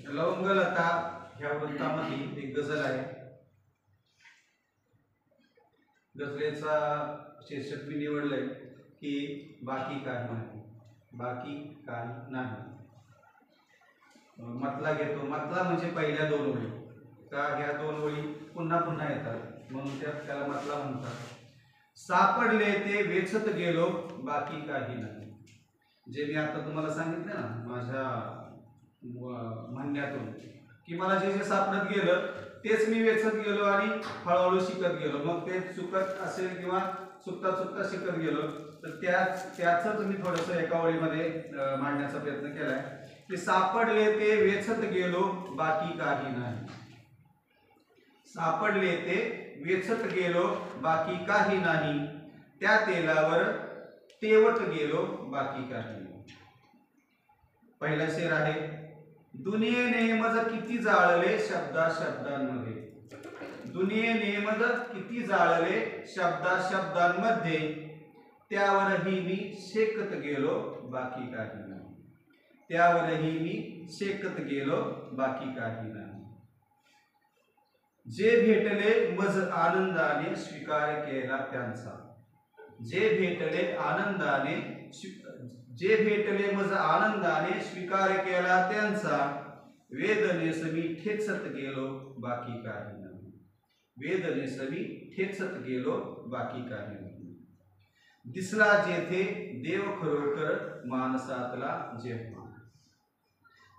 लवंगलता ह्या वृत्तामध्ये एक गझल आहे. गझलेचा शीर्षक मी निवडलंय की बाकी काही नाही, बाकी काही नाही. मतला घेतो. मतला म्हणजे पहिल्या दोन ओळी, का ह्या दोन ओळी पुन्हा पुन्हा येतात म्हणून त्याला मतला म्हणतात. सापडले ते वेचत गेलो, बाकी काही नाही. जे मी आता तुम्हाला सांगितलं ना माझ्या म्हणण्यातून, की मला जे जे सापडत गेलं तेच मी वेचत गेलो आणि हळूहळू शिकत गेलो. मग ते चुकत असेल किंवा चुकता चुकता शिकत गेलो, तर त्याच मी थोडंसं एका ओळीमध्ये मांडण्याचा प्रयत्न केलाय की सापडले ते वेचत गेलो, बाकी काही नाही. सापडले ते वेचत गेलो, बाकी काही नाही. त्या तेलावर तेवत गेलो, बाकी काही नाही. पहिला शेर आहे. दुनियेने मज किती जाळले शब्दा शब्दांमध्ये, दुनियेने मज किती जाळले शब्दा शब्दांमध्ये. त्यावरही मी शेकत गेलो, बाकी काही नाही. त्यावरही मी शेकत गेलो, बाकी काही नाही. जे भेटले मज आनंदाने स्वीकार केला त्यांचा, जे भेटले आनंदाने, जे भेटले मज आनंदाने स्वीकार केला त्यांचा. वेदनेस मी ठेचत गेलो, बाकी काही नाही. वेदनेस मी ठेचत गेलो, बाकी काही नाही. दिसला जेथे देव खरोखर माणसातला जेव्हा,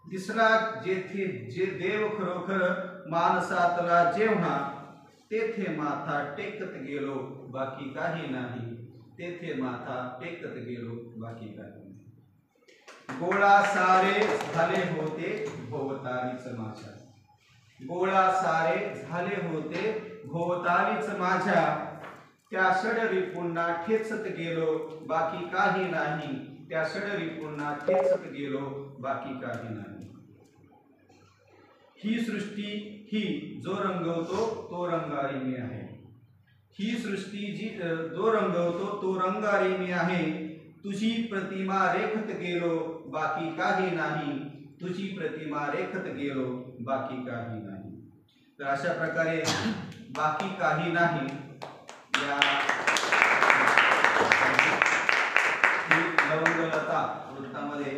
दिसला जेथे जे देव खरोखर माणसातला जेव्हा. तेथे माथा टेकत गेलो, बाकी काही नाही. तेथे माथा टेकत गेलो, बाकी काही नाही. गोळा सारे झाले होते भोवतालीच माझ्या, गोळा सारे झाले होते भोवतालीच माझ्या. त्या षडरी पुन्हा ठेचत गेलो, बाकी काही नाही. त्या षडरी पुन्हा ठेचत गेलो, बाकी काही नाही. ही सृष्टी ही जो रंगवतो तो रंगारी मी आहे, ही सृष्टी जी जो रंगवतो तो रंगारी मी आहे. तुझी प्रतिमा रेखत गेलो, बाकी काही नाही. तुझी प्रतिमा रेखत गेलो, बाकी काही नाही. तर अशा प्रकारे बाकी काही नाही या लवंगलता वृत्तामध्ये,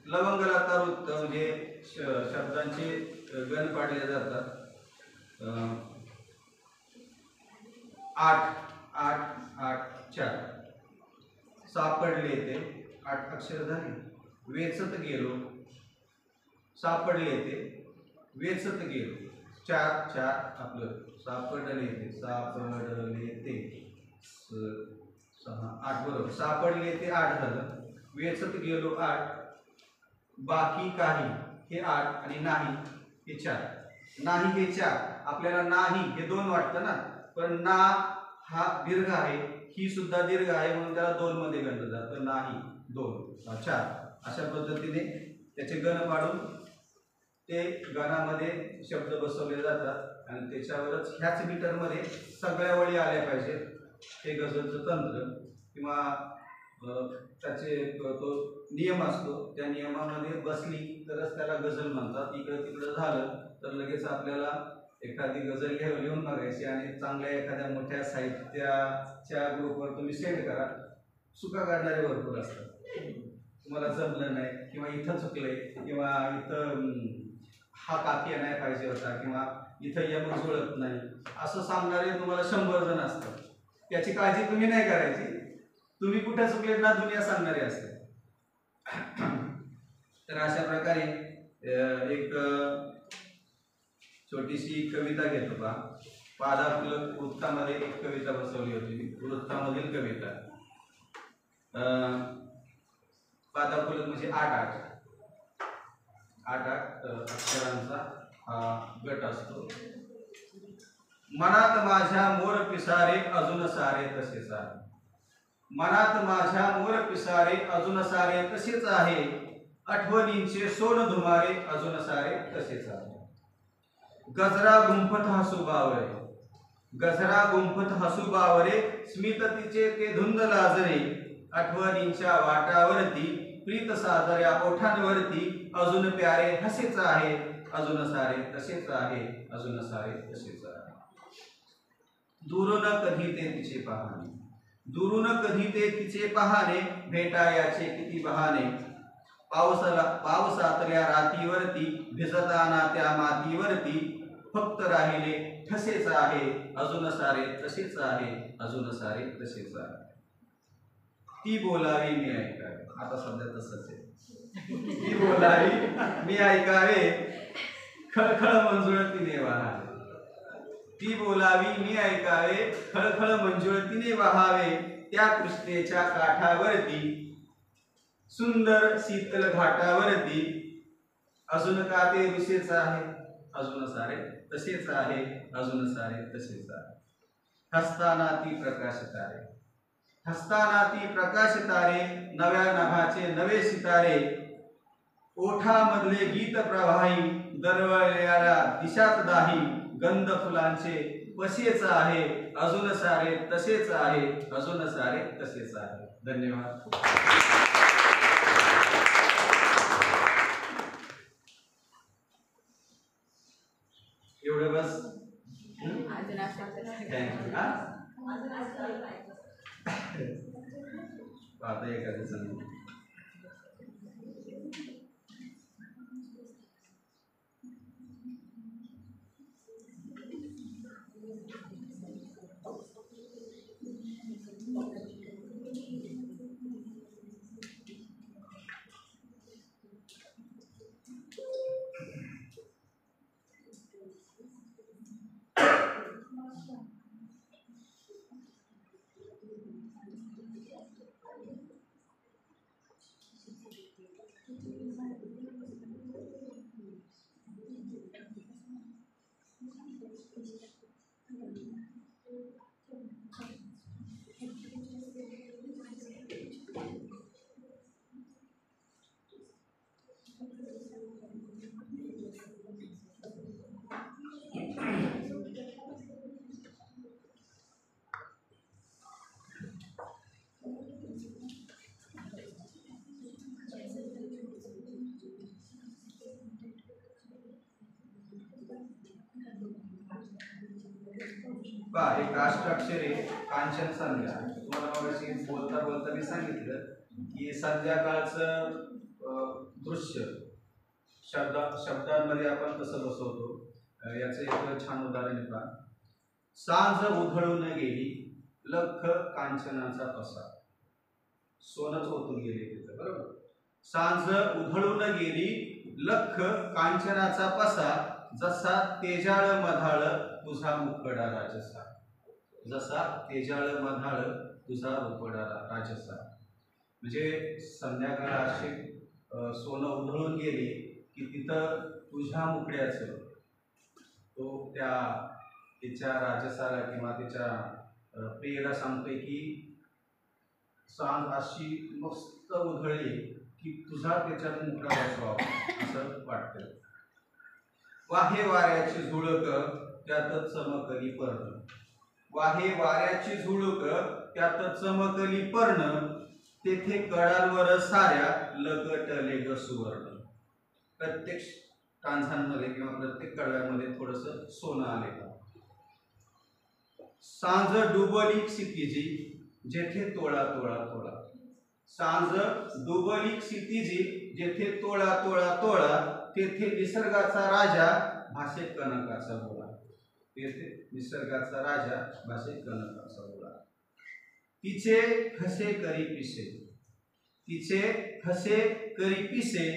लवंगलता वृत्त म्हणजे शब्दांचे गण पाडले जातात. 8 8 8 4. सापडले ते 8 अक्षर झाले. वेचत गेलो सापडले ते वेचत गेलो. 4 4 आपलं सापडले ते 6 8 बरोबर. सापडले ते 8 झालं. वेचत गेलो 8. बाकी काही हे 8 आणि नाही हे 4. नाही हे 4. आपल्याला नाही हे 2 वाटतं ना, पण ना हा दीर्घ आहे, ही सुद्धा दीर्घ आहे, म्हणून त्याला 2 मध्ये गणलं जातं. नाही 2 4 अशा पद्धतीने त्याचे गण पाडून ते गणामध्ये शब्द बसवले जातात आणि त्याच्यावरच ह्याच मीटरमध्ये सगळ्या वळी आल्या पाहिजेत. हे गझलचं तंत्र किंवा त्याचे तो नियम असतो. त्या नियमामध्ये बसली तरच त्याला गझल म्हणतात. इकडं तिकडं झालं तर लगेच आपल्याला एखादी गझल लिहून बघायची आणि चांगल्या एखाद्या मोठ्या साहित्याच्या ग्रुपवर तुम्ही सेंड करा. चुका काढणारे भरपूर असतात. तुम्हाला जमलं नाही किंवा इथं चुकलंय किंवा इथं हा काकी नाही पाहिजे होता किंवा इथं यम जुळत नाही असं सांगणारे तुम्हाला 100 जण असतात. त्याची काळजी तुम्ही नाही करायची. तुम्ही कुठे चुकले ना दुनिया सांगणारे असते. तर अशा प्रकारे एक छोटीशी कविता घेतो पहा. पादापुलक वृत्तामध्ये एक कविता बसवली होती. वृत्तामधील कविता. पादापुलक म्हणजे 8 अक्षरांचा हा गट असतो. मनात माझ्या मोर पिसारे अजून सारे तसेच आहे. मनात माझ्या मोर पिसारे अजून सारे तसेच आहे. आठवणींचे सोन धुमारे अजून सारे तसेच आहे. गजरा गुंफत हसू बावरे, गजरा गुंफत हसू बावरे, स्मित तिचे ते धुंद लाजरे. आठवणींच्या वाटावरती प्रीत साजऱ्या ओठांवरती अजून प्यारे हसेच आहे. अजून सारे तसेच आहे. अजून सारे तसेच आहे. दुरून कधी ते तिचे पाहणे, दुरून कधी ते तिचे पाहणे, भेटायाचे किती बहाणे. पावसातल्या रातीवरती भिजताना त्या मातीवरती फक्त राहिले ठसेच आहे. अजून सारे तसेच आहे. अजून सारे तसेच आहे. ती बोलावी मी ऐकावे. आता सध्या तसंच आहे. ती बोलावी मी ऐकावे, खळखळ मंजुळतीने वाहावे. ती बोलावी मी ऐकावे, खळखळ मंजुळतीने वाहावे. त्या कृष्णेच्या काठावरती सुंदर शीतल घाटावरती अजून का ते विशेष आहे. अजून सारे तसेच आहे. अजून सारे तसेच आहे. हसताना ती प्रकाश तारे, हसताना ती प्रकाश तारे, नव्या नभाचे नवे सितारे. ओठामधले गीत प्रवाही, दरवळलेल्या दिशात दाही. गंध फुलांचे पसेच आहे. अजून सारे तसेच आहे. अजून सारे तसेच आहे. धन्यवाद. एवढं बस. आता एखादं सांग. एक अष्टाक्षरी कांचन संध्या. तुम्हाला मगाशी बोलता बोलता मी सांगितलं की संध्याकाळचं दृश्य शब्दांमध्ये आपण कसं बसवतो. याचं एक छान उदाहरण पहा. सांज उधळून गेली लख कांचनाचा पसा. सोनच ओतून गेले तिथं. बरोबर. सांज उधळून गेली लख कांचनाचा पसा, जसा तेजाळ मधाळ तुझा मुखडा राजसा. जसा तेजाळ मधाळ तुझा मुखडा राजसा. म्हणजे संध्याकाळ अशी सोनं उधळून गेली की तिथं तुझ्या मुखड्याचं तो तिच्या राजसाला किंवा तिच्या प्रियला सांगतोय की सांग अशी मस्त उधळली की तुझा त्याच्यात मुखडा बसवा असं वाटतं. वाहे वाऱ्याची झुळक त्यात चमकली पर्ण. वाहे वाऱ्याची झुळक त्यात चमकली पर्ण, तेथे कडांवर साऱ्या लगटले ग सुवर्ण. प्रत्येक कांझांमध्ये किंवा प्रत्येक कडव्यामध्ये थोडस सोनं आले का. सांज डुबली क्षितिजी जेथे तोळा तोळा तोळा. सांज डुबली क्षितिजी जेथे तोळा तोळा तोळा, तेथे निसर्गाचा राजा भाषे कनकाचा बोला. तेथे निसर्गाचा राजा भाषे कनकाचा बोला. तिचे खसे करी पिसे, तिचे खसे करी पिसे,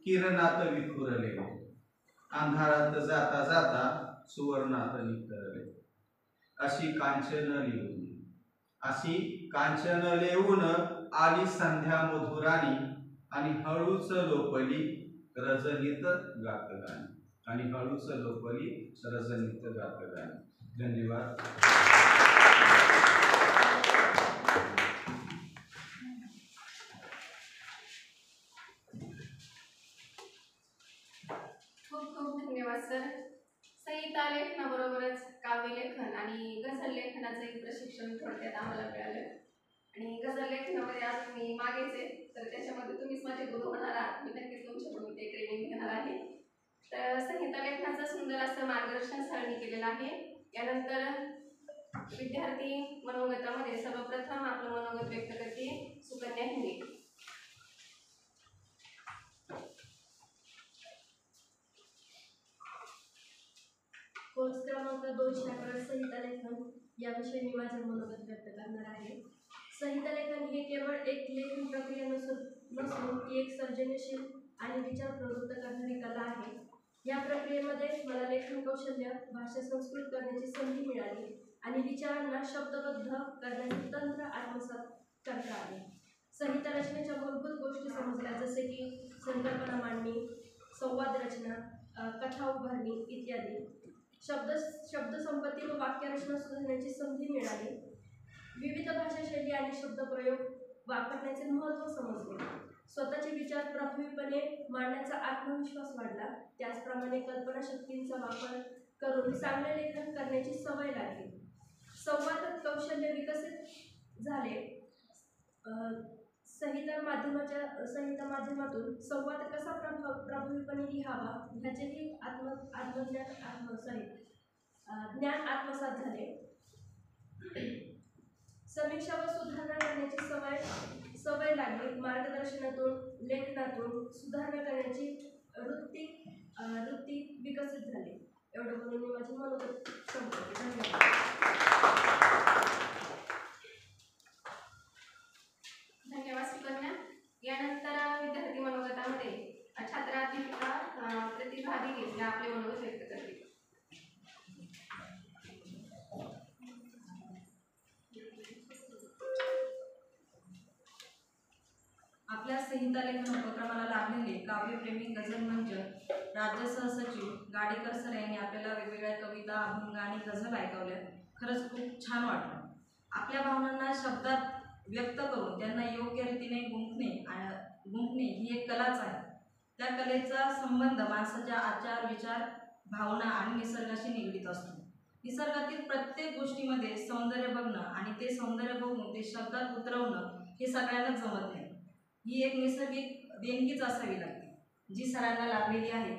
किरणात विखुरले. अंधारात जाता जाता सुवर्णात निखरले. अशी कांचन लिहून, अशी कांचन लिहून आली संध्या मधुराणी, आणि हळूच लोपली रजनीत गातगाणी. आणि हळूच लोपली रजनीत गातगाणी. धन्यवाद. खूप खूप धन्यवाद सर. संहिता लेखनाबरोबरच काव्यलेखन आणि गझल लेखनाचंही प्रशिक्षण थोडक्यात आम्हाला मिळालं. आणि गझल लेखनामध्ये आज मी मागेच आहे, तर त्याच्यामध्ये तुम्हीच माझे गुरु होणार आहात. मी नक्कीच तुमच्याकडून ते ट्रेनिंग घेणार आहे. तर संहिता लेखनाचं सुंदर असं मार्गदर्शन सरांनी केलेलं आहे. यानंतर विद्यार्थी मनोगतामध्ये सर्वप्रथम आपलं मनोगत व्यक्त करते सुकन्या हिंगे. कोर्स क्रमांक 211 संहिता लेखन याविषयी मी माझे मनोगत व्यक्त करणार आहे. संहिता लेखन हे केवळ एक लेखन प्रक्रिया नसून ती एक सर्जनशील आणि विचार प्रवृत्त करणारी कला आहे. या प्रक्रियेमध्ये मला लेखन कौशल्य, भाषा संस्कृत करण्याची संधी मिळाली आणि विचारांना शब्दबद्ध करण्याचे तंत्र आत्मसात करता आले. संहिता रचनेच्या मूलभूत गोष्टी समजल्या, जसे की संकल्पना मांडणी, संवाद रचना, कथा उभारणी इत्यादी. शब्दसंपत्ती व वाक्यरचना सुधारण्याची संधी मिळाली. विविध भाषा शैली आणि शब्दप्रयोग वापरण्याचे महत्त्व समजले. स्वतःचे विचार प्रभावीपणे मांडण्याचा आत्मविश्वास वाढला. त्याचप्रमाणे कल्पनाशक्तींचा वापर करून चांगले लेखन करण्याची सवय लागली. संवाद कौशल्य विकसित झाले. संहिता माध्यमातून संवाद कसा प्रभावीपणे लिहावा ह्याचेही ज्ञान आत्मसात झाले. समीक्षा व सुधारणा करण्याची सवय लागली. मार्गदर्शनातून, लेखनातून सुधारणा करण्याची वृत्ती विकसित झाली. एवढं बोलून मी माझी मनोगत संपवते. धन्यवाद. धन्यवाद सुकन्या. यानंतर विद्यार्थी मनोगतामध्ये छात्राध्यापिका प्रतिभा दिघे या आपले मनोगत व्यक्त करतील. आपल्या संहिता लेखन उपक्रमाला लाभलेले काव्यप्रेमी गझल मंच राज्य सहसचिव गाडेकर सर यांनी आपल्याला वेगवेगळ्या कविता, अभंग आणि गझल ऐकवल्या. खरंच खूप छान वाटलं. आपल्या भावनांना शब्दात व्यक्त करून त्यांना योग्य रीतीने गुंफणे ही एक कलाच आहे. त्या कलेचा संबंध माणसाच्या आचार, विचार, भावना आणि निसर्गाशी निगडीत असतो. निसर्गातील प्रत्येक गोष्टीमध्ये सौंदर्य बघणं आणि ते सौंदर्य बघून ते शब्दात उतरवणं हे सगळ्यांनाच जमत नाही. ही एक नैसर्गिक देणगीच असावी लागते, जी सरांना लाभलेली आहे.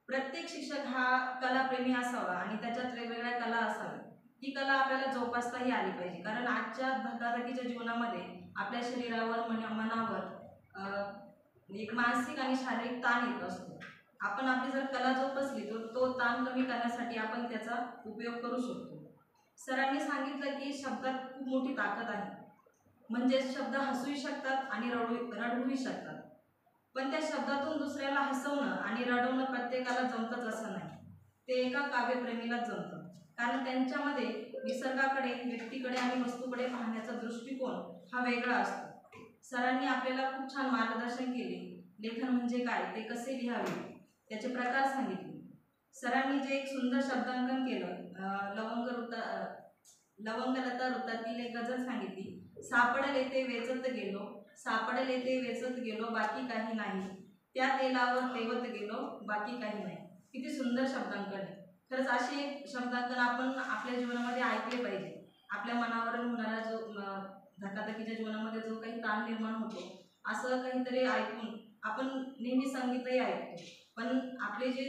प्रत्येक शिक्षक हा कलाप्रेमी असावा आणि त्याच्यात वेगवेगळ्या कला असाव्या. ही कला आपल्याला जोपासताही आली पाहिजे, कारण आजच्या धकाधकीच्या जीवनामध्ये आपल्या शरीरावर, मनावर एक मानसिक आणि शारीरिक ताण येत असतो. आपण आपली जर कला जोपासली तर तो ताण कमी करण्यासाठी आपण त्याचा उपयोग करू शकतो. सरांनी सांगितलं की शब्दात खूप मोठी ताकद आहे. म्हणजे शब्द हसूही शकतात आणि रडूही शकतात. पण त्या शब्दातून दुसऱ्याला हसवणं आणि रडवणं प्रत्येकाला जमतच असं नाही. ते एका काव्यप्रेमीलाच जमतं, कारण त्यांच्यामध्ये निसर्गाकडे, व्यक्तीकडे आणि वस्तूकडे पाहण्याचा दृष्टिकोन हा वेगळा असतो. सरांनी आपल्याला खूप छान मार्गदर्शन केले. लेखन म्हणजे काय, ते कसे लिहावे, त्याचे प्रकार सांगितले. सरांनी जे एक सुंदर शब्दांकन केलं, लवंगलता वृत्तातील एक गझल सांगितली. सापडले ते वेचत गेलो, सापडले ते वेचत गेलो, बाकी काही नाही, त्या तेलावर तेवत गेलो, बाकी काही नाही. किती सुंदर शब्दांकन आहे. खरंच असे एक शब्दांकन आपण आपल्या जीवनामध्ये ऐकले पाहिजे. आपल्या मनावर होणारा जो धकाधकीच्या जीवनामध्ये जो काही ताण निर्माण होतो, असं काहीतरी ऐकून आपण नेहमी संगीतही ऐकतो, पण आपले जे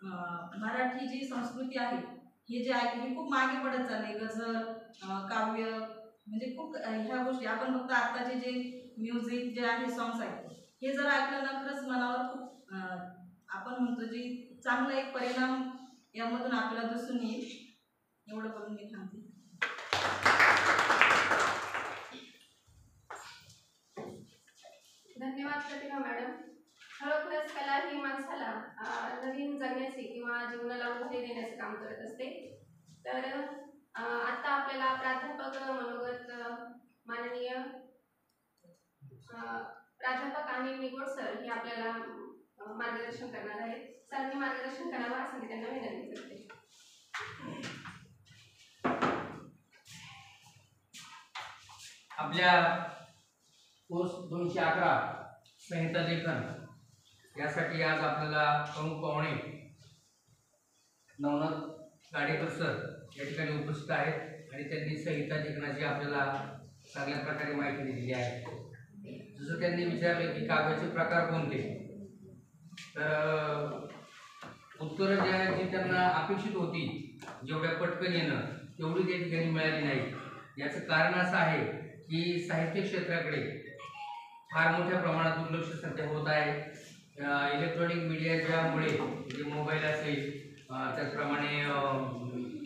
मराठी जी संस्कृती आहे, हे जे ऐकतो हे खूप मागे पडत चालले. गझल, काव्य, म्हणजे खूप ह्या गोष्टी आपण फक्त आत्ताचे जे म्युझिक जे आहे, सॉंग्स ऐकतो. हे जर ऐकलं ना, खरंच मनावर खूप आपण म्हणतो जी चांगला एक परिणाम यामधून आपल्याला दिसून येईल. एवढं बोलून मी थांबते. धन्यवाद प्रतिभा मॅडम. खरोखरच कला ही माणसाला नवीन जगण्याचे किंवा जीवनाला उभारी देण्याचे काम करत असते. तर आता आपल्याला प्राध्यापक मनोगत माननीय प्राध्यापक अनिल निगोड सर हे आपल्याला मार्गदर्शन करणार आहेत. सरांनी मार्गदर्शन करावं असं मी त्यांना विनंती करते. आपल्या कोर्स 211 संहिता लेखन यासाठी आज आपल्याला प्रमुख पाहुणे नवनाथ गाडेकर सर या ठिकाणी उपस्थित आहेत आणि त्यांनी संहिता लेखनाची आपल्याला चांगल्या प्रकारे माहिती दिलेली आहे. जसं त्यांनी विचारले की काव्याचे प्रकार कोणते, तर उत्तरं जी त्यांना अपेक्षित होती जेवढ्या पटकन येणं तेवढी त्या ठिकाणी मिळाली नाही. याचं कारण असं आहे की साहित्य क्षेत्राकडे फार मोठ्या प्रमाणात दुर्लक्ष सध्या होत आहे. इलेक्ट्रॉनिक मीडियाच्यामुळे म्हणजे मोबाईल असेल, त्याचप्रमाणे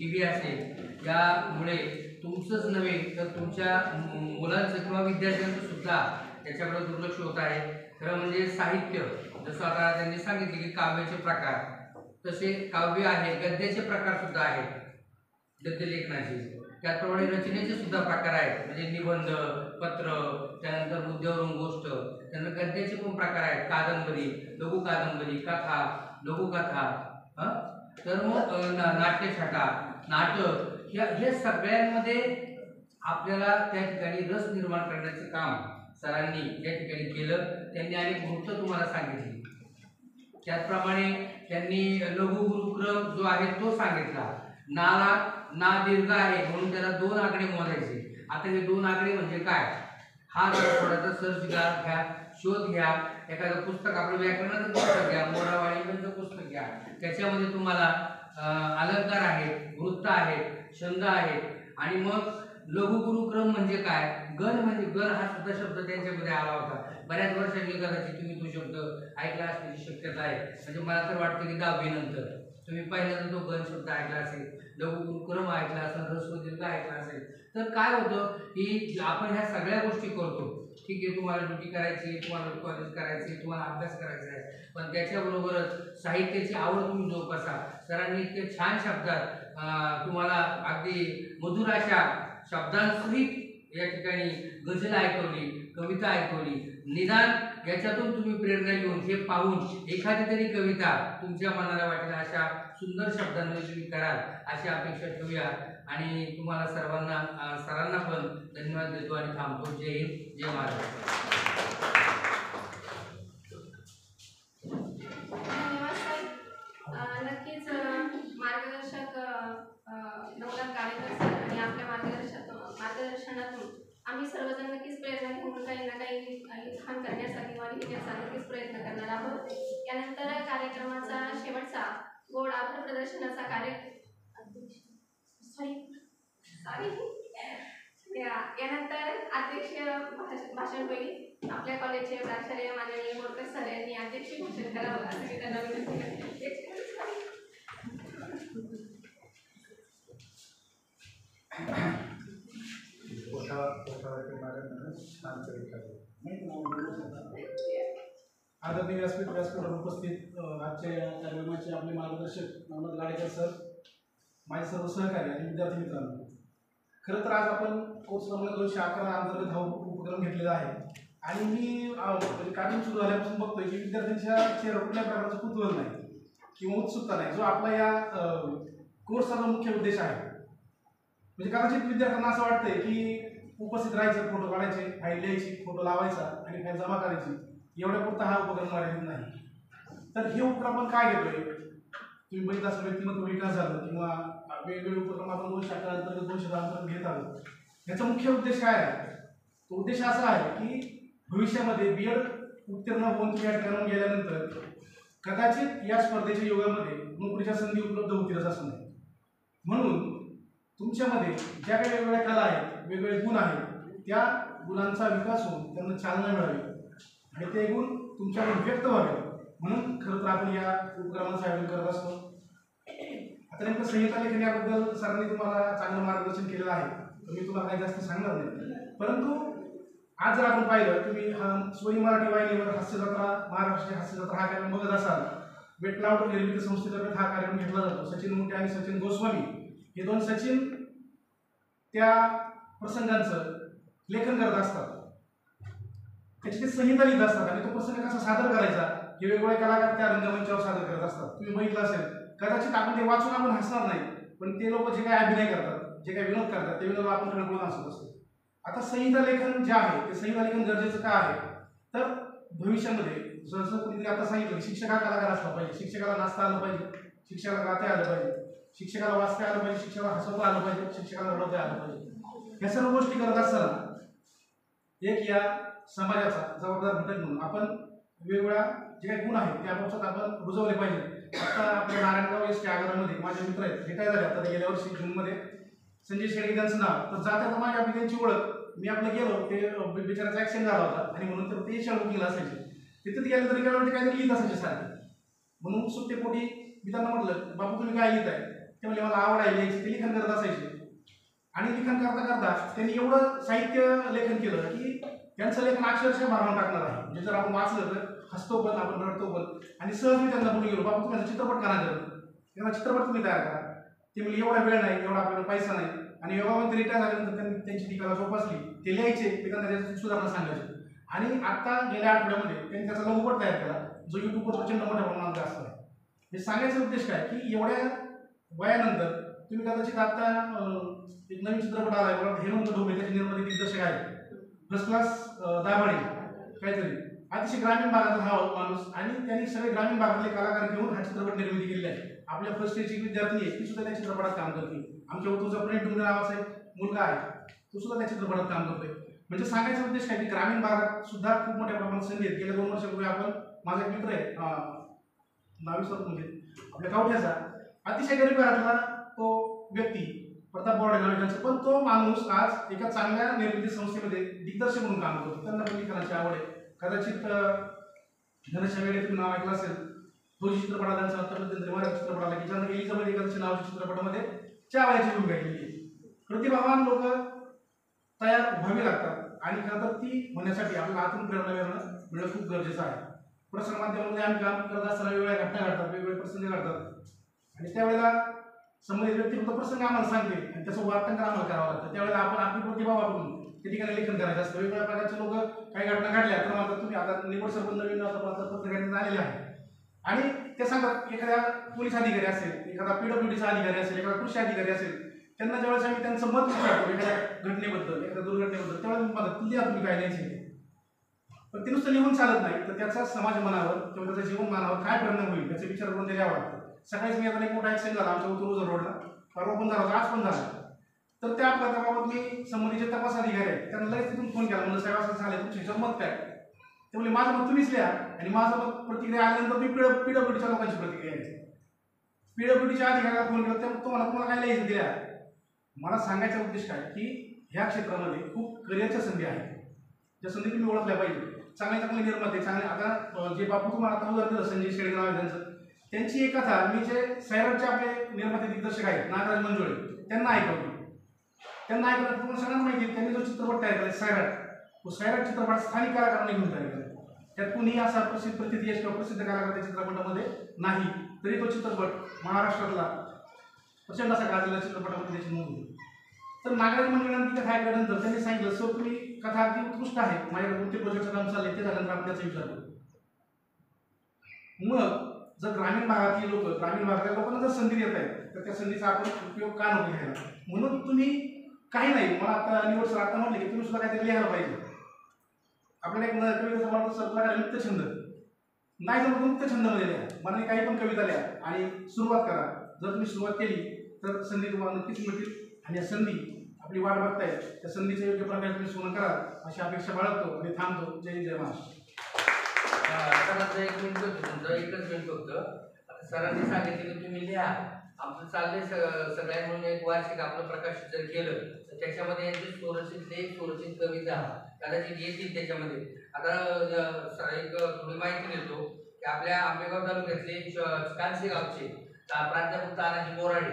TV असेल, यामुळे तुमचंच नव्हे तर तुमच्या मुलांचं किंवा विद्यार्थ्यांचं सुद्धा त्याच्याकडे दुर्लक्ष होत आहे. खरं म्हणजे साहित्य, जसं आता त्यांनी सांगितले की काव्याचे प्रकार, तसे काव्य आहे, गद्याचे प्रकार सुद्धा आहेत, गद्य लेखनाचे. त्याचप्रमाणे रचनेचे सुद्धा प्रकार आहेत, म्हणजे निबंध, पत्र, त्यानंतर मुद्द्यावरून गोष्ट, त्यानंतर गद्याचे पण प्रकार आहेत, कादंबरी, लघु कादंबरी, कथा, लघुकथा, तर मग नाट्यछटा, नाटक, हे सगळ्यांमध्ये आपल्याला त्या ठिकाणी रस निर्माण करण्याचं काम सरांनी या ठिकाणी केलं. त्यांनी अनेक वृत्त तुम्हाला सांगितली. त्याचप्रमाणे त्यांनी लघु गुरुक्रम जो आहे तो सांगितला. ना दीर्घ आहे म्हणून त्याला 2 आकडे मोजायचे. आता हे 2 आकडे म्हणजे काय, हा थोडासा सर्च घ्या, शोध घ्या. एखादं पुस्तक, आपलं व्याकरणाचं पुस्तक घ्या, मोरावाळींचं पुस्तक घ्या, त्याच्यामध्ये तुम्हाला अलंकार आहेत, वृत्त आहेत, छंद आहेत. आणि मग लघु गुरुक्रम म्हणजे काय, गण म्हणजे गण हा सुद्धा शब्द त्यांच्यामध्ये आला होता. बऱ्याच वर्षांनी कदाचित तुम्ही तो शब्द ऐकला असण्याची शक्यता आहे. म्हणजे मला तर वाटतं की 10वी नंतर तुम्ही पहिल्यांदा तो गण शब्द ऐकला असेल, लघु गुरुक्रम ऐकला असेल, ह्रस्व दीर्घ ऐकला असेल. तर काय होतं की आपण ह्या सगळ्या गोष्टी करतो, ठीक आहे, तुम्हाला ड्युटी करायची, तुम्हाला कॉलेज करायचे, तुम्हाला अभ्यास करायचा आहे, पण त्याच्याबरोबरच साहित्याची आवड तुम्ही जोपासा. सरांनी इतके छान शब्दात तुम्हाला अगदी मधुर अशा शब्दांसहित या ठिकाणी गझल ऐकवली, कविता ऐकवली. निदान याच्यातून तुम्ही प्रेरणा घेऊन हे पाहून एखादी तरी कविता तुमच्या मनाला वाटेल अशा सुंदर शब्दांमध्ये तुम्ही कराल अशी अपेक्षा ठेवूया. आणि तुम्हाला सरांना पण धन्यवाद देतो आणि थांबतो. जय हिंद, जय महाराष्ट्र. धन्यवाद सर. नक्कीच मार्गदर्शक नवनाथ गाडेकर सर आणि आपल्या मार्गदर्शनातून आम्ही सर्वजण नक्कीच प्रेरणा घेऊन काही ना काही लिखाण करण्याचा किंवा लिहिण्याचा नक्कीच प्रयत्न करणार आहोत. यानंतर कार्यक्रमाचा शेवटचा गोड आभार प्रदर्शनाचा यानंतर अध्यक्ष भाषण होईल. आपल्या कॉलेजचे प्राचार्य माननीय मोरकर सर यांनी अध्यक्ष भाषण करावं असं मी त्यांना विनंती करते. आदरणीय व्यासपीठावर उपस्थित आजच्या या कार्यक्रमाचे आपले मार्गदर्शक नवनाथ गाडेकर सर, माझे सर्व सहकारी आणि विद्यार्थी मित्रांनो, खरं तर आज आपण कोर्स क्रमांक 211 अंतर्गत हा उपक्रम घेतलेला आहे आणि मी म्हणजे कार्यक्रम सुरू झाल्यापासून बघतोय की विद्यार्थ्यांच्या चेहऱ्यावर कुठल्या प्रकारचं कुतूहल नाही किंवा उत्सुकता नाही, जो आपला या कोर्सचा जो मुख्य उद्देश आहे. म्हणजे कदाचित विद्यार्थ्यांना असं वाटतंय की उपस्थित राहायचं, फोटो काढायचे, फाईल लिहायची, फोटो लावायचा आणि फाईल जमा करायची, एवढ्या पुरता हा उपक्रम मर्यादित नाही. तर हे उपक्रम आपण काय घेतोय, तुम्ही बघितलं असं व्यक्तिमत्व विकास झालं किंवा वेगवेगळे उपक्रम आपण 211 अंतर्गत 210 अंतर्गत घेत आहोत. याचा मुख्य उद्देश काय आहे? तो उद्देश असा आहे की भविष्यामध्ये बीएड उत्तीर्ण होऊन या ठिकाणाहून गेल्यानंतर कदाचित या स्पर्धेच्या युगामध्ये नोकरीच्या संधी उपलब्ध होतीलच असं नाही. म्हणून तुमच्यामध्ये ज्या काही वेगवेगळ्या कला आहेत, वेगवेगळे गुण आहेत, त्या गुणांचा विकास होऊन त्यांना चालना मिळावी आणि ते गुण तुमच्याकडून व्यक्त व्हावे म्हणून खरं तर आपण या उपक्रमाचं आयोजन करत असतो. आता नेमकं संहिता लेखन याबद्दल सरांनी तुम्हाला चांगलं मार्गदर्शन केलेलं आहे, तर मी तुम्हाला काही जास्त सांगणार नाही. परंतु आज जर आपण पाहिलं, तुम्ही सोनी मराठी वाहिनीवर हास्यजत्रा, महाराष्ट्रीय हास्यजत्रा हा कार्यक्रम बघत असाल. वेटलावड निर्मिती संस्थेतर्फे हा कार्यक्रम घेतला जातो. सचिन मुंडे आणि सचिन गोस्वामी हे दोन सचिन त्या प्रसंगांचं लेखन करत असतात, त्याची ते संहिता लिहित असतात आणि तो प्रसंग कसा सादर करायचा हे वेगवेगळे कलाकार त्या रंगमंचावर सादर करत असतात. तुम्ही बघितलं असेल, कदाचित आपण ते वाचून आपण हसणार नाही, पण ते लोक जे काही अभिनय करतात, जे काही विनोद करतात, ते विनोद आपण खळखळून हसत असतो. आता संहिता लेखन जे आहे ते संहिता लेखन गरजेचं का आहे, तर भविष्यामध्ये जसं कुणीतरी आता सांगितलं की शिक्षक हा कलाकार असला पाहिजे, शिक्षकाला नाचता आलं पाहिजे, शिक्षकाला गाता आलं पाहिजे, शिक्षकाला वाचता आलं पाहिजे, शिक्षकाला हसवता आलं पाहिजे, शिक्षकाला रडवता आलं पाहिजे. या सर्व गोष्टी करत असताना एक या समाजाचा जबाबदार घटक म्हणून आपण वेगवेगळ्या जे काही गुण आहेत त्या बाबतीत आपण रुजवले पाहिजे. आता आपल्या नारायणगाव एस टी आगारामध्ये माझे मित्र आहेत, रिटायर झाले आता, गेल्या वर्षी जूनमध्ये, संजय शेळके त्यांचं नाव. तर जात्यात माझ्या आपली त्यांची ओळख, मी आपलं गेलो, ते बिचाराचा ॲक्सिडेंट झाला होता आणि म्हणून तर ते बुकिंगला असायचे, तिथं गेलं तरी गेल्यावरती काहीतरी लिहित असायचे सारखे. म्हणून सुट्टेपोटी मी त्यांना म्हटलं, बापू तुम्ही काय लिहित आहे? ते म्हणजे मला आवड आहे लिहायची, ते लिखाण करत असायचे. आणि लिखाण करता करता त्यांनी एवढं साहित्य लेखन केलं की त्यांचं लेखन अक्षरशः भारावून टाकणार आहे. म्हणजे जर आपण वाचलं तर हसतो पण, आपण रडतो पण. आणि सहज मी त्यांना बोलून गेलो, बाबा तुम्ही चित्रपट करा, त्यांना चित्रपट तुम्ही तयार करा. ते म्हणजे एवढा वेळ नाही, एवढा आपल्याला पैसा नाही. आणि योगामध्ये रिटायर झाल्यानंतर त्यांनी त्यांची ती कला जोपासली, ते लिहायचे, ते त्यांना त्याची सुधारणा सांगायचे. आणि आता गेल्या आठवड्यामध्ये त्यांनी त्याचा लघुपट तयार केला, जो युट्यूबवर प्रचंड मोठ्या प्रमाणात जास्त आहे. हे सांगायचा उद्देश काय की एवढ्या वयानंतर तुम्ही कदाचित आता एक नवीन चित्रपट आलाय बघा, हेमंत ढोबळे त्याचे निर्माते दिग्दर्शक आहेत, फर्स्ट क्लास दाभाडे काहीतरी, अतिशय ग्रामीण भागातला हा माणूस, आणि त्यांनी सगळे ग्रामीण भागातले कलाकार घेऊन हा चित्रपट निर्मिती केलेला आहे. आपल्या फर्स्ट इयरची विद्यार्थी आहे, ती सुद्धा त्या चित्रपटात काम करते. आमच्या ओतूरचा प्रणित डुंगरे नावाचा एक मुलगा आहे, तो सुद्धा त्या चित्रपटात काम करतोय. म्हणजे सांगायचा उद्देश काय की ग्रामीण भागात सुद्धा खूप मोठ्या प्रमाणात संधी आहेत. गेल्या 2 वर्षापूर्वी आपण, माझा एक मित्र आहे नाविसर म्हणजे आपल्या गावठ्याचा, अतिशय गरीब घरातला तो व्यक्ती, प्रताप बोर्डे नावाचा, पण तो माणूस आज एका चांगल्या निर्मिती संस्थेमध्ये दिग्दर्शक म्हणून काम करतो. त्यांना पण लिखाणाची आवड आहे. कदाचित घनश्याम वेडे तुम्ही नाव ऐकलं असेल, दोषी चित्रपटाला त्यांचा आत्तापर्यंत मराठी चित्रपटाला की ज्यानं एलिझाबेथ एकादशी नावाच्या चित्रपटामध्ये वयाची भूमिका केली आहे. प्रतिभावान लोक तयार व्हावी लागतात आणि खरं तर ती होण्यासाठी आपल्याला आतून प्रेरणा मिळणं खूप गरजेचं आहे. प्रसार माध्यमामध्ये आम्ही काम करत असताना वेगवेगळ्या घटना घडतात, वेगवेगळे प्रसंग घडतात आणि त्यावेळेला संबंधित व्यक्ती फक्त प्रसंग आम्हाला सांगते आणि त्याचं वार्तांकन आम्हाला करावं लागतं. त्यावेळेला आपण आपली प्रतिभा वापरून त्या ठिकाणी लेखन करायचं असतं. वेगवेगळ्या प्रकारचे लोक काही घटना घडल्या तर म्हणतात तुम्ही आता निवड सरपंच नवीन पत्रकारिता आलेले आहे आणि ते सांगतात एखाद्या पोलीस अधिकारी असेल, एखादा पीडब्ल्यूडीचा अधिकारी असेल, एखादा कृषी अधिकारी असेल, त्यांना ज्यावेळेस आम्ही त्यांचं मत विचारतो एखाद्या घटनेबद्दल, एखाद्या दुर्घटनेबद्दल, त्यावेळेस म्हणतात लिहा तुम्ही काय लिहायचे. पण ते नुसतं लिहून चालत नाही, तर त्याचा समाज मनावर किंवा त्याच्या जीवनमानावर काय परिणाम होईल याचा विचार करून ते लिहावं लागतं. सकाळीच मी आता एक मोठा ॲक्सिडेंट झाला आमच्या उतरूजर रोडला, परवा पण झाला, आज पण झाला. तर त्या अपघाताबाबत मी संबंधीचे तपास अधिकारी आहेत त्यांना लगेच तिथून फोन केला, म्हणलं साहेब असं झालं, तुमचं मत काय? ते म्हणजे माझं मत तुम्हीच लिहा आणि माझं मत प्रतिक्रिया आल्यानंतर मी पीडब्ल्यूडीच्या लोकांची प्रतिक्रिया घ्यायची. पीडब्ल्यूडीच्या अधिकाऱ्याला फोन केला तर तुम्हाला काय लिहायचं दिल्या. मला सांगायचा उद्देश काय की ह्या क्षेत्रामध्ये खूप करिअरच्या संधी आहेत, ज्या संधी तुम्ही ओळखल्या पाहिजे. चांगले चांगले निर्माते, चांगले आता जे बापू तुम्हाला आता उदाहरण दिलं संजय शेळके नाव आहे त्यांचं, त्यांची एक कथा मी जे सैराटचे आपले निर्माते दिग्दर्शक आहेत नागराज मंजुळे त्यांना ऐकवली. त्यांना ऐकलं तुम्हाला सगळ्यांना माहिती आहे, त्यांनी जो चित्रपट तयार केला सैराट, तो सैराट चित्रपट स्थानिक कलाकारांनी घेऊन तयार केला. त्यात कुणीही असा प्रसिद्ध यश किंवा प्रसिद्ध कलाकार त्या चित्रपटामध्ये नाही, तरी तो चित्रपट महाराष्ट्रातला प्रचंड असा गाजलेला चित्रपटामध्ये त्याची नोंद होती. तर नागराज मंडळांनी ती कथा ऐकल्यानंतर त्यांनी सांगितलं, सर तुम्ही कथा अगदी उत्कृष्ट आहे, माझ्याकडे कोणते प्रोजेक्टचं काम चाललंय ते झाल्यानंतर आपण त्याचा विचार करू. मग जर ग्रामीण भागातली लोक, ग्रामीण भागातल्या लोकांना जर संधी देत आहेत तर त्या संधीचा आपण उपयोग का नको घ्यायला. म्हणून तुम्ही काही नाही, मला आता निवड सर आता म्हटलं की तुम्ही सुद्धा काहीतरी लिहायला पाहिजे. आपल्याला एक कवितेचा मला सरकार मुक्त छंद नाही, जर मुक्त छंदमध्ये लिहा, मला काही पण कविता लिहा आणि सुरुवात करा. जर तुम्ही सुरुवात केली तर संधी तुम्हाला नक्कीच मिळतील आणि या संधी आपली वाट बघताय, त्या संधीचं योग्य प्रकारे तुम्ही सोनं करा अशी अपेक्षा बाळगतो आणि थांबतो. जय जय महाराष्ट्र. सरांचं 1 मिनिट होतं, तुमचं 1च मिनिट फक्त. आता सरांनी सांगितलं की तुम्ही लिहा. आमचं चाललंय सगळ्या म्हणून एक वार्षिक आपलं प्रकाशित जर केलं तर त्याच्यामध्ये यांची स्वरचित कविता कदाचित येतील त्याच्यामध्ये. आता एक थोडी माहिती देतो की आपल्या आंबेगाव तालुक्यातले कानसे गावचे प्राध्यापक तानाजी बोराडे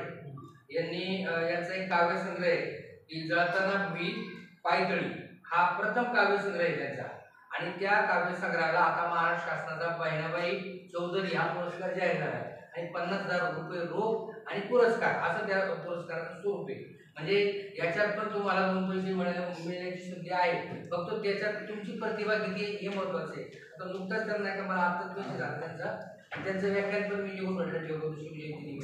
यांनी यांचा एक काव्यसंग्रह आहे की जळताना वीज पायतळी, हा प्रथम काव्यसंग्रह आहे त्यांचा. आणि त्या काव्यसंग्रहाला आता महाराष्ट्र शासनाचा बहिणाबाई चौधरी हा पुरस्कार जाहीर झाला आहे आणि 50,000 रुपये रोख आणि पुरस्कार असं त्या पुरस्काराचं स्वरूप आहे. म्हणजे याच्यात पण तुम्हाला 2 पैसे मिळण्याची संधी आहे, फक्त त्याच्यात तुमची प्रतिभा किती हे महत्वाचं आहे. आता नुकताच त्यांना का मला आत्ताच पैसे झाला त्यांचं व्याख्यान पण मी लिहून म्हटलं ठेवतो शिवजयंती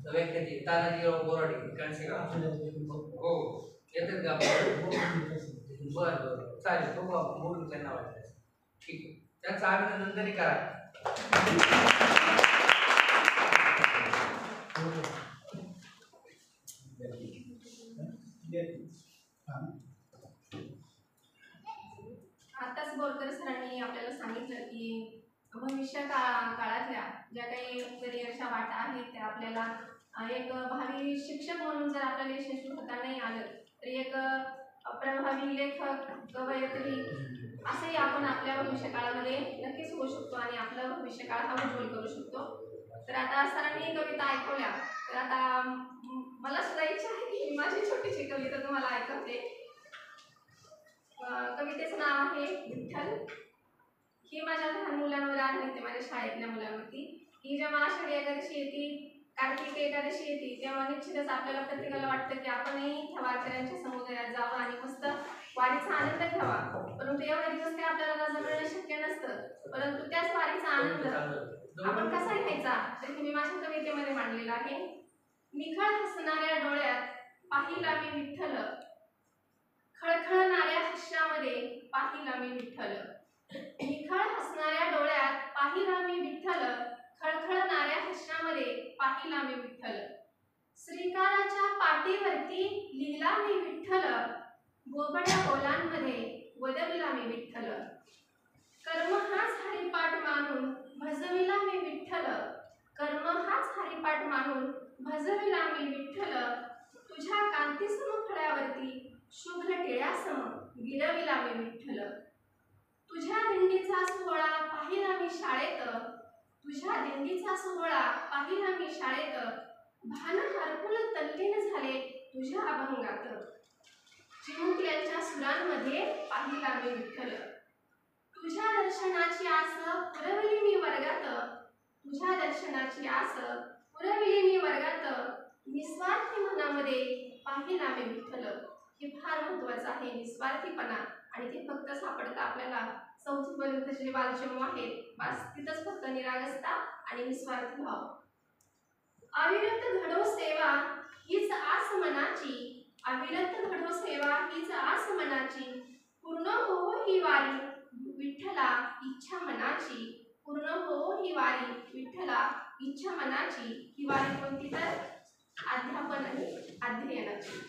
व्याख्यान तानाजीराव बोराडे कानसेगाव. हो येतात का? बरं चालेल, तो बोलून त्यांना वाटतं. ठीक आहे, त्यांचं अभिनंदन तरी करा. आताच बोरकर सरांनी आपल्याला सांगितलं की भविष्य काळातल्या ज्या काही करिअरच्या वाटा आहेत त्या आपल्याला एक भावी शिक्षक म्हणून जर आपल्याला यशस्वी होता नाही आलं तरी एक प्रभावी लेखक, कवयित्री असंही आपण आपल्या भविष्यकाळामध्ये नक्कीच होऊ शकतो आणि आपला भविष्यकाळ हा उज्ज्वल करू शकतो. तर आता सरांनी कविता ऐकवल्या, तर आता मला सुद्धा इच्छा आहे की माझी छोटीशी कविता तुम्हाला ऐकवते. कवितेचं नाव आहे विठ्ठल. ही माझ्या लहान मुलांवर आधारित, माझ्या शाळेतल्या मुलांवरती. ही जेव्हा आषाढी एकादशी येते, कार्तिक एकादशी येते, तेव्हा निश्चितच आपल्याला प्रत्येकाला वाटतं की आपणही त्या वारकऱ्यांच्या समुदायात जावं आणि मस्त वारीचा आनंद घ्यावा. परंतु एवढे दिवस काही आपल्याला रजा मिळणं शक्य नसतं, परंतु त्याच वारीचा आनंद आपण कसा घ्यायचा तर मी माझ्या कवितेमध्ये मांडलेला आहे. निखळ हसणाऱ्या डोळ्यात पाहिला मी विठ्ठल, खळखळणाऱ्या हास्यामध्ये पाहिला मी विठ्ठल. निखळ हसणाऱ्या डोळ्यात पाहिला मी विठ्ठल, खळखळणाऱ्या हास्यामध्ये पाहिला मी विठ्ठल. श्रीकाराच्या पाठीवरती लिहिला मी विठ्ठल, बोबड्या बोलांमध्ये वदविला मी विठ्ठल. कर्म हाच हरिपाठ मानून भजविला मी विठ्ठल, कर्म हाच हरिपाठ मानून भजविला मी विठ्ठल. तुझ्या कांतीसम फळ्यावरती शुभ्र टिळ्यासम गिरविला मी विठ्ठल. तुझ्या दिंडीचा सोहळा पाहिला मी शाळेत, तुझ्या दिंडीचा सोहळा पाहिला मी शाळेत. भान हरकुल तल्लीन झाले तुझ्या अभंगात, चिमुकल्यांच्या सुरांमध्ये पाहिला मी विठ्ठल. तुझ्या दर्शनाची आस पुरविली मी वर्गात, तुझ्या दर्शनाची आस पुरविली मी वर्गात. निस्वार्थी मनामध्ये पाहिला मी विठ्ठल. हे फार महत्वाचं आहे, निस्वार्थीपणा. आणि ते फक्त सापडतं आपल्याला 4थी पर्यंतचे जे बालचमू आहेत, बस तिथंच फक्त निरागसता आणि निस्वार्थ भाव. अविरत घडो सेवा हीच आस मनाची, अविरत घडो सेवा हीच आस मनाची. पूर्ण हो ही वारी विठ्ठला इच्छा मनाची, पूर्ण हो ही वारी विठ्ठला इच्छा मनाची. ही वारी कोणती तर अध्यापन आणि अध्ययनाची.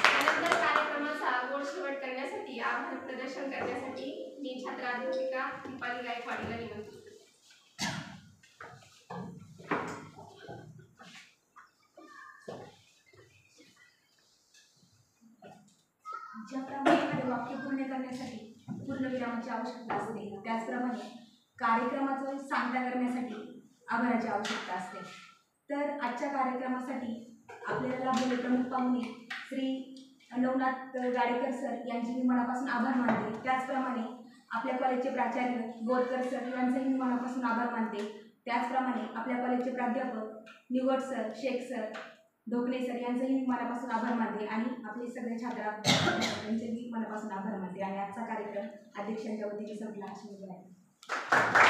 त्यानंतर कार्यक्रमाचा गोड शेवट करण्यासाठी, आभार प्रदर्शन करण्यासाठी मी छात्राध्यापिका दीपाली गायकवाडीला निमंत्रित करते. ज्याप्रमाणे एखादे वाक्य पूर्ण करण्यासाठी पूर्णविरामाची आवश्यकता असते, त्याचप्रमाणे कार्यक्रमाचं सांगता करण्यासाठी आभाराची आवश्यकता असते. तर आजच्या कार्यक्रमासाठी आपल्याला लाभलेले प्रमुख पाहुणे श्री नवनाथ गाडेकर सर यांचे मी मनापासून आभार मानते. त्याचप्रमाणे आपल्या कॉलेजचे प्राचार्य बोरकर सर यांचेही मी मनापासून आभार मानते. त्याचप्रमाणे आपल्या कॉलेजचे प्राध्यापक Nivad sir, Shaikh sir, Dhokne sir यांचेही मी मनापासून आभार मानते आणि आपले सगळे छात्र यांचे मी मनापासून आभार मानते. आणि आजचा कार्यक्रम अध्यक्षांच्या वतीने संपला अशी मी